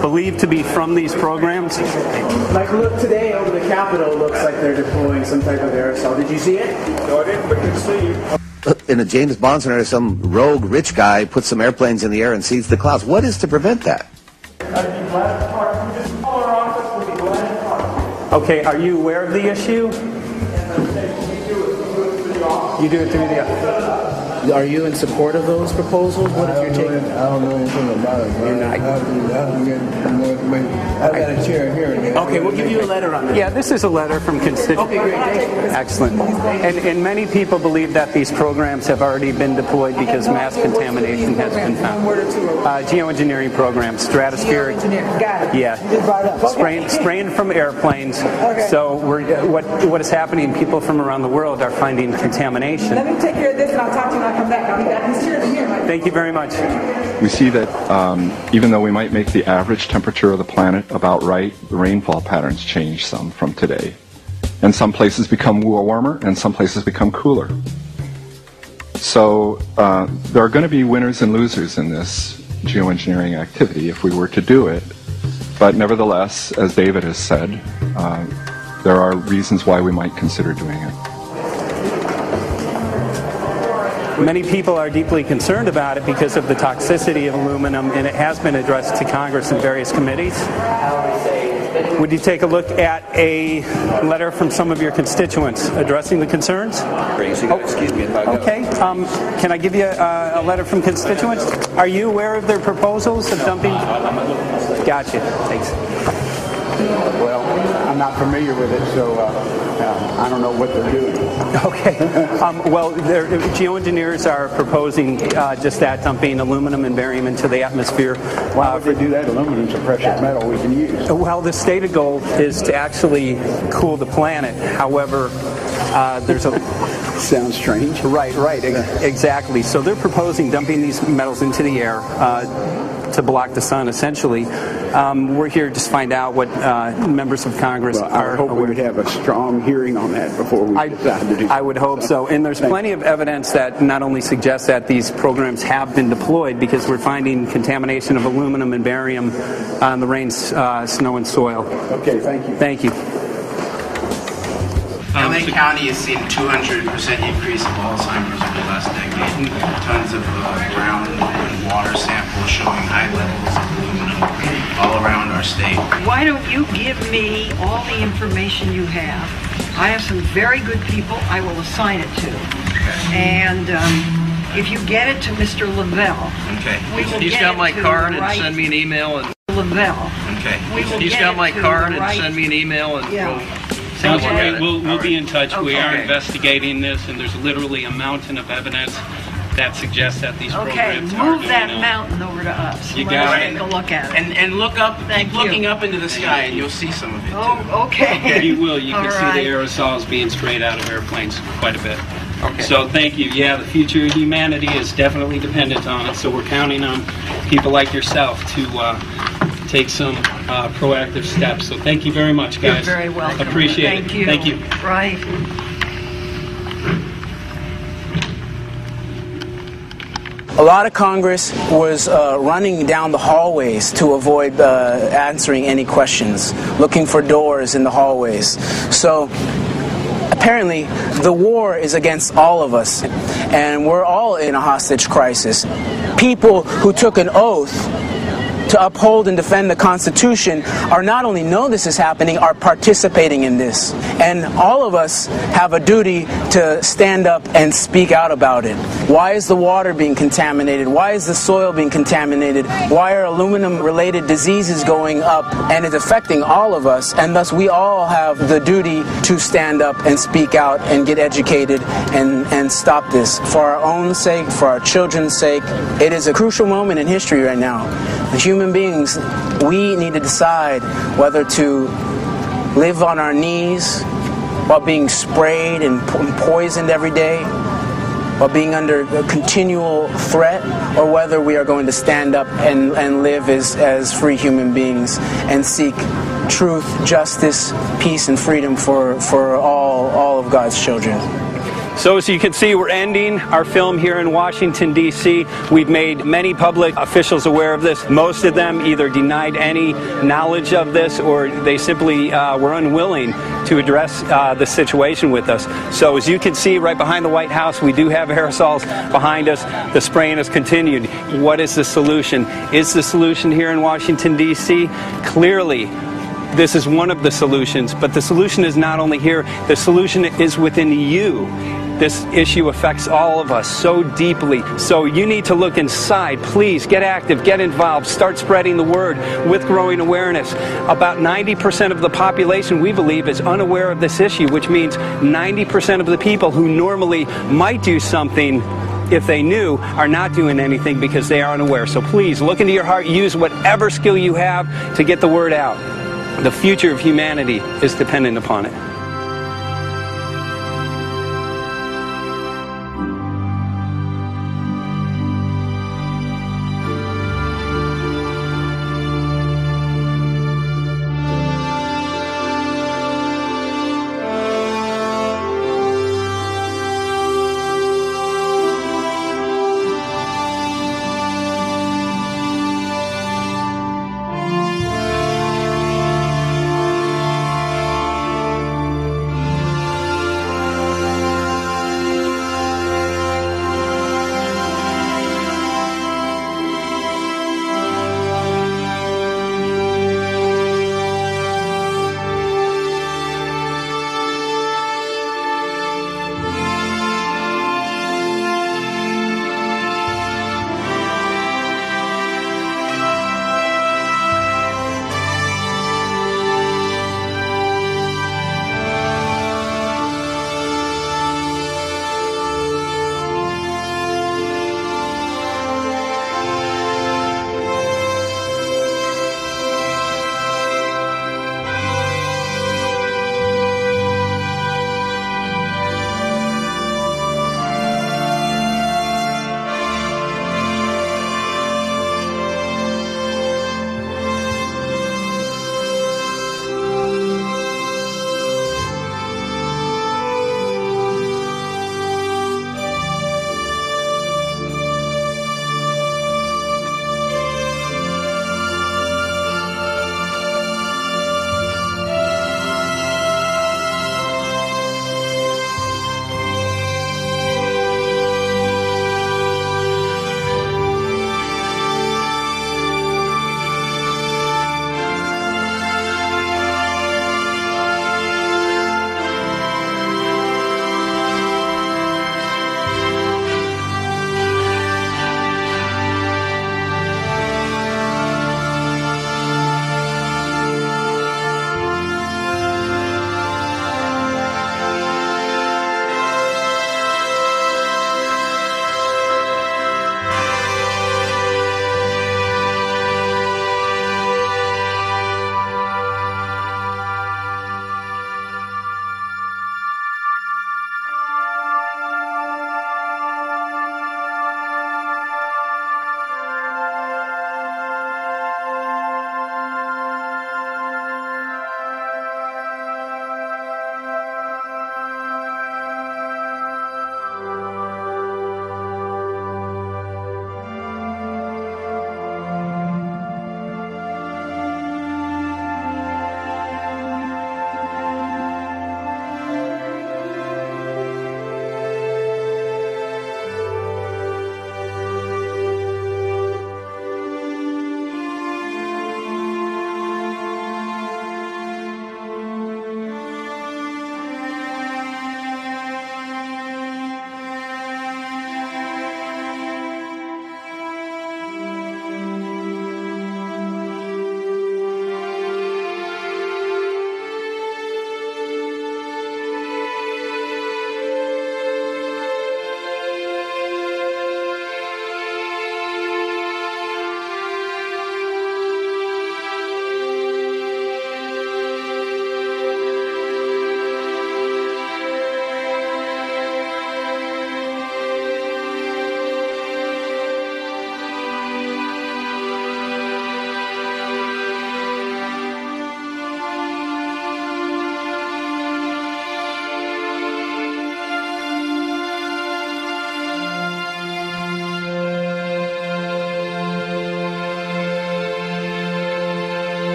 believed to be from these programs. Like, look, today over the Capitol looks like they're deploying some type of aerosol. Did you see it? No, I didn't, but good to see you. In a James Bond scenario, some rogue rich guy puts some airplanes in the air and sees the clouds. What is to prevent that? Okay, are you aware of the issue? You do it through the... Are you in support of those proposals? What if you're taking... I don't know anything about it. You're not. I have to get more information. I've got a chair here. Okay, we'll give you a letter on that. Yeah, this is a letter from constituents. Okay, great. Excellent. And many people believe that these programs have already been deployed because mass contamination has been found. Geoengineering programs, stratospheric. Got it. Yeah. Spraying from airplanes. Okay. So what is happening, people from around the world are finding contamination. Let me take care of this and I'll talk to you when I come back. I'll be back. He's here. Thank you very much. We see that even though we might make the average temperature of the planet about right, the rainfall patterns change some from today. And some places become warmer and some places become cooler. So there are going to be winners and losers in this geoengineering activity if we were to do it. But nevertheless, as David has said, there are reasons why we might consider doing it. Many people are deeply concerned about it because of the toxicity of aluminum, and it has been addressed to Congress in various committees. Would you take a look at a letter from some of your constituents addressing the concerns? Excuse me if I go. Okay. Can I give you a letter from constituents? Are you aware of their proposals of dumping? Gotcha. Thanks. Well, I'm not familiar with it, so I don't know what they're doing. Okay. Well, geoengineers are proposing just that, dumping aluminum and barium into the atmosphere. Why would they do that? Aluminum's a precious metal we can use. Well, the stated goal is to actually cool the planet. However, there's a... Sounds strange. Right, exactly. So they're proposing dumping these metals into the air to block the sun, essentially. We're here to just find out what members of Congress are. I hope we would have a strong hearing on that before we decide to do it. I would hope so. And there's plenty of evidence that not only suggests that these programs have been deployed, because we're finding contamination of aluminum and barium on the rain, snow, and soil. Okay, thank you. Thank you. LA County has seen a 200% increase of Alzheimer's over the last decade. Tons of ground and water samples showing high levels of aluminum all around our state. Why don't you give me all the information you have? I have some very good people I will assign it to. And if you get it to Mr. Lavelle, He's got my card and send me an email. And Lavelle. He's got my card and send me an email and Sounds great. We'll be in touch. We are investigating this, and there's literally a mountain of evidence that suggests that these Okay, programs move that mountain over to us. You Let got us it. take a look at it. And look up, Thank keep you. looking up into the sky, and you'll see some of it. Oh, okay. You will. You can All see right. the aerosols being sprayed out of airplanes quite a bit. Okay. So thank you. Yeah, the future of humanity is definitely dependent on it. So we're counting on people like yourself to take some proactive steps. So thank you very much, guys. You're very welcome. Appreciate Thank it. you. Thank you. Right. A lot of Congress was running down the hallways to avoid answering any questions, looking for doors in the hallways. So apparently the war is against all of us, and we're all in a hostage crisis. People who took an oath to uphold and defend the Constitution are not only know this is happening, are participating in this. And all of us have a duty to stand up and speak out about it. Why is the water being contaminated? Why is the soil being contaminated? Why are aluminum-related diseases going up? And it's affecting all of us, and thus we all have the duty to stand up and speak out and get educated and stop this. For our own sake, for our children's sake, it is a crucial moment in history right now. The human beings, we need to decide whether to live on our knees while being sprayed and poisoned every day, while being under a continual threat, or whether we are going to stand up and live as free human beings and seek truth, justice, peace, and freedom for all of God's children. So as you can see, we're ending our film here in Washington, D.C. We've made many public officials aware of this. Most of them either denied any knowledge of this, or they simply were unwilling to address the situation with us. So as you can see right behind the White House, we do have aerosols behind us. The spraying has continued. What is the solution? Is the solution here in Washington, D.C.? Clearly, this is one of the solutions, but the solution is not only here, the solution is within you. This issue affects all of us so deeply. So you need to look inside. Please get active, get involved, start spreading the word with growing awareness. About 90% of the population, we believe, is unaware of this issue, which means 90% of the people who normally might do something if they knew are not doing anything because they are unaware. So please look into your heart, use whatever skill you have to get the word out. The future of humanity is dependent upon it.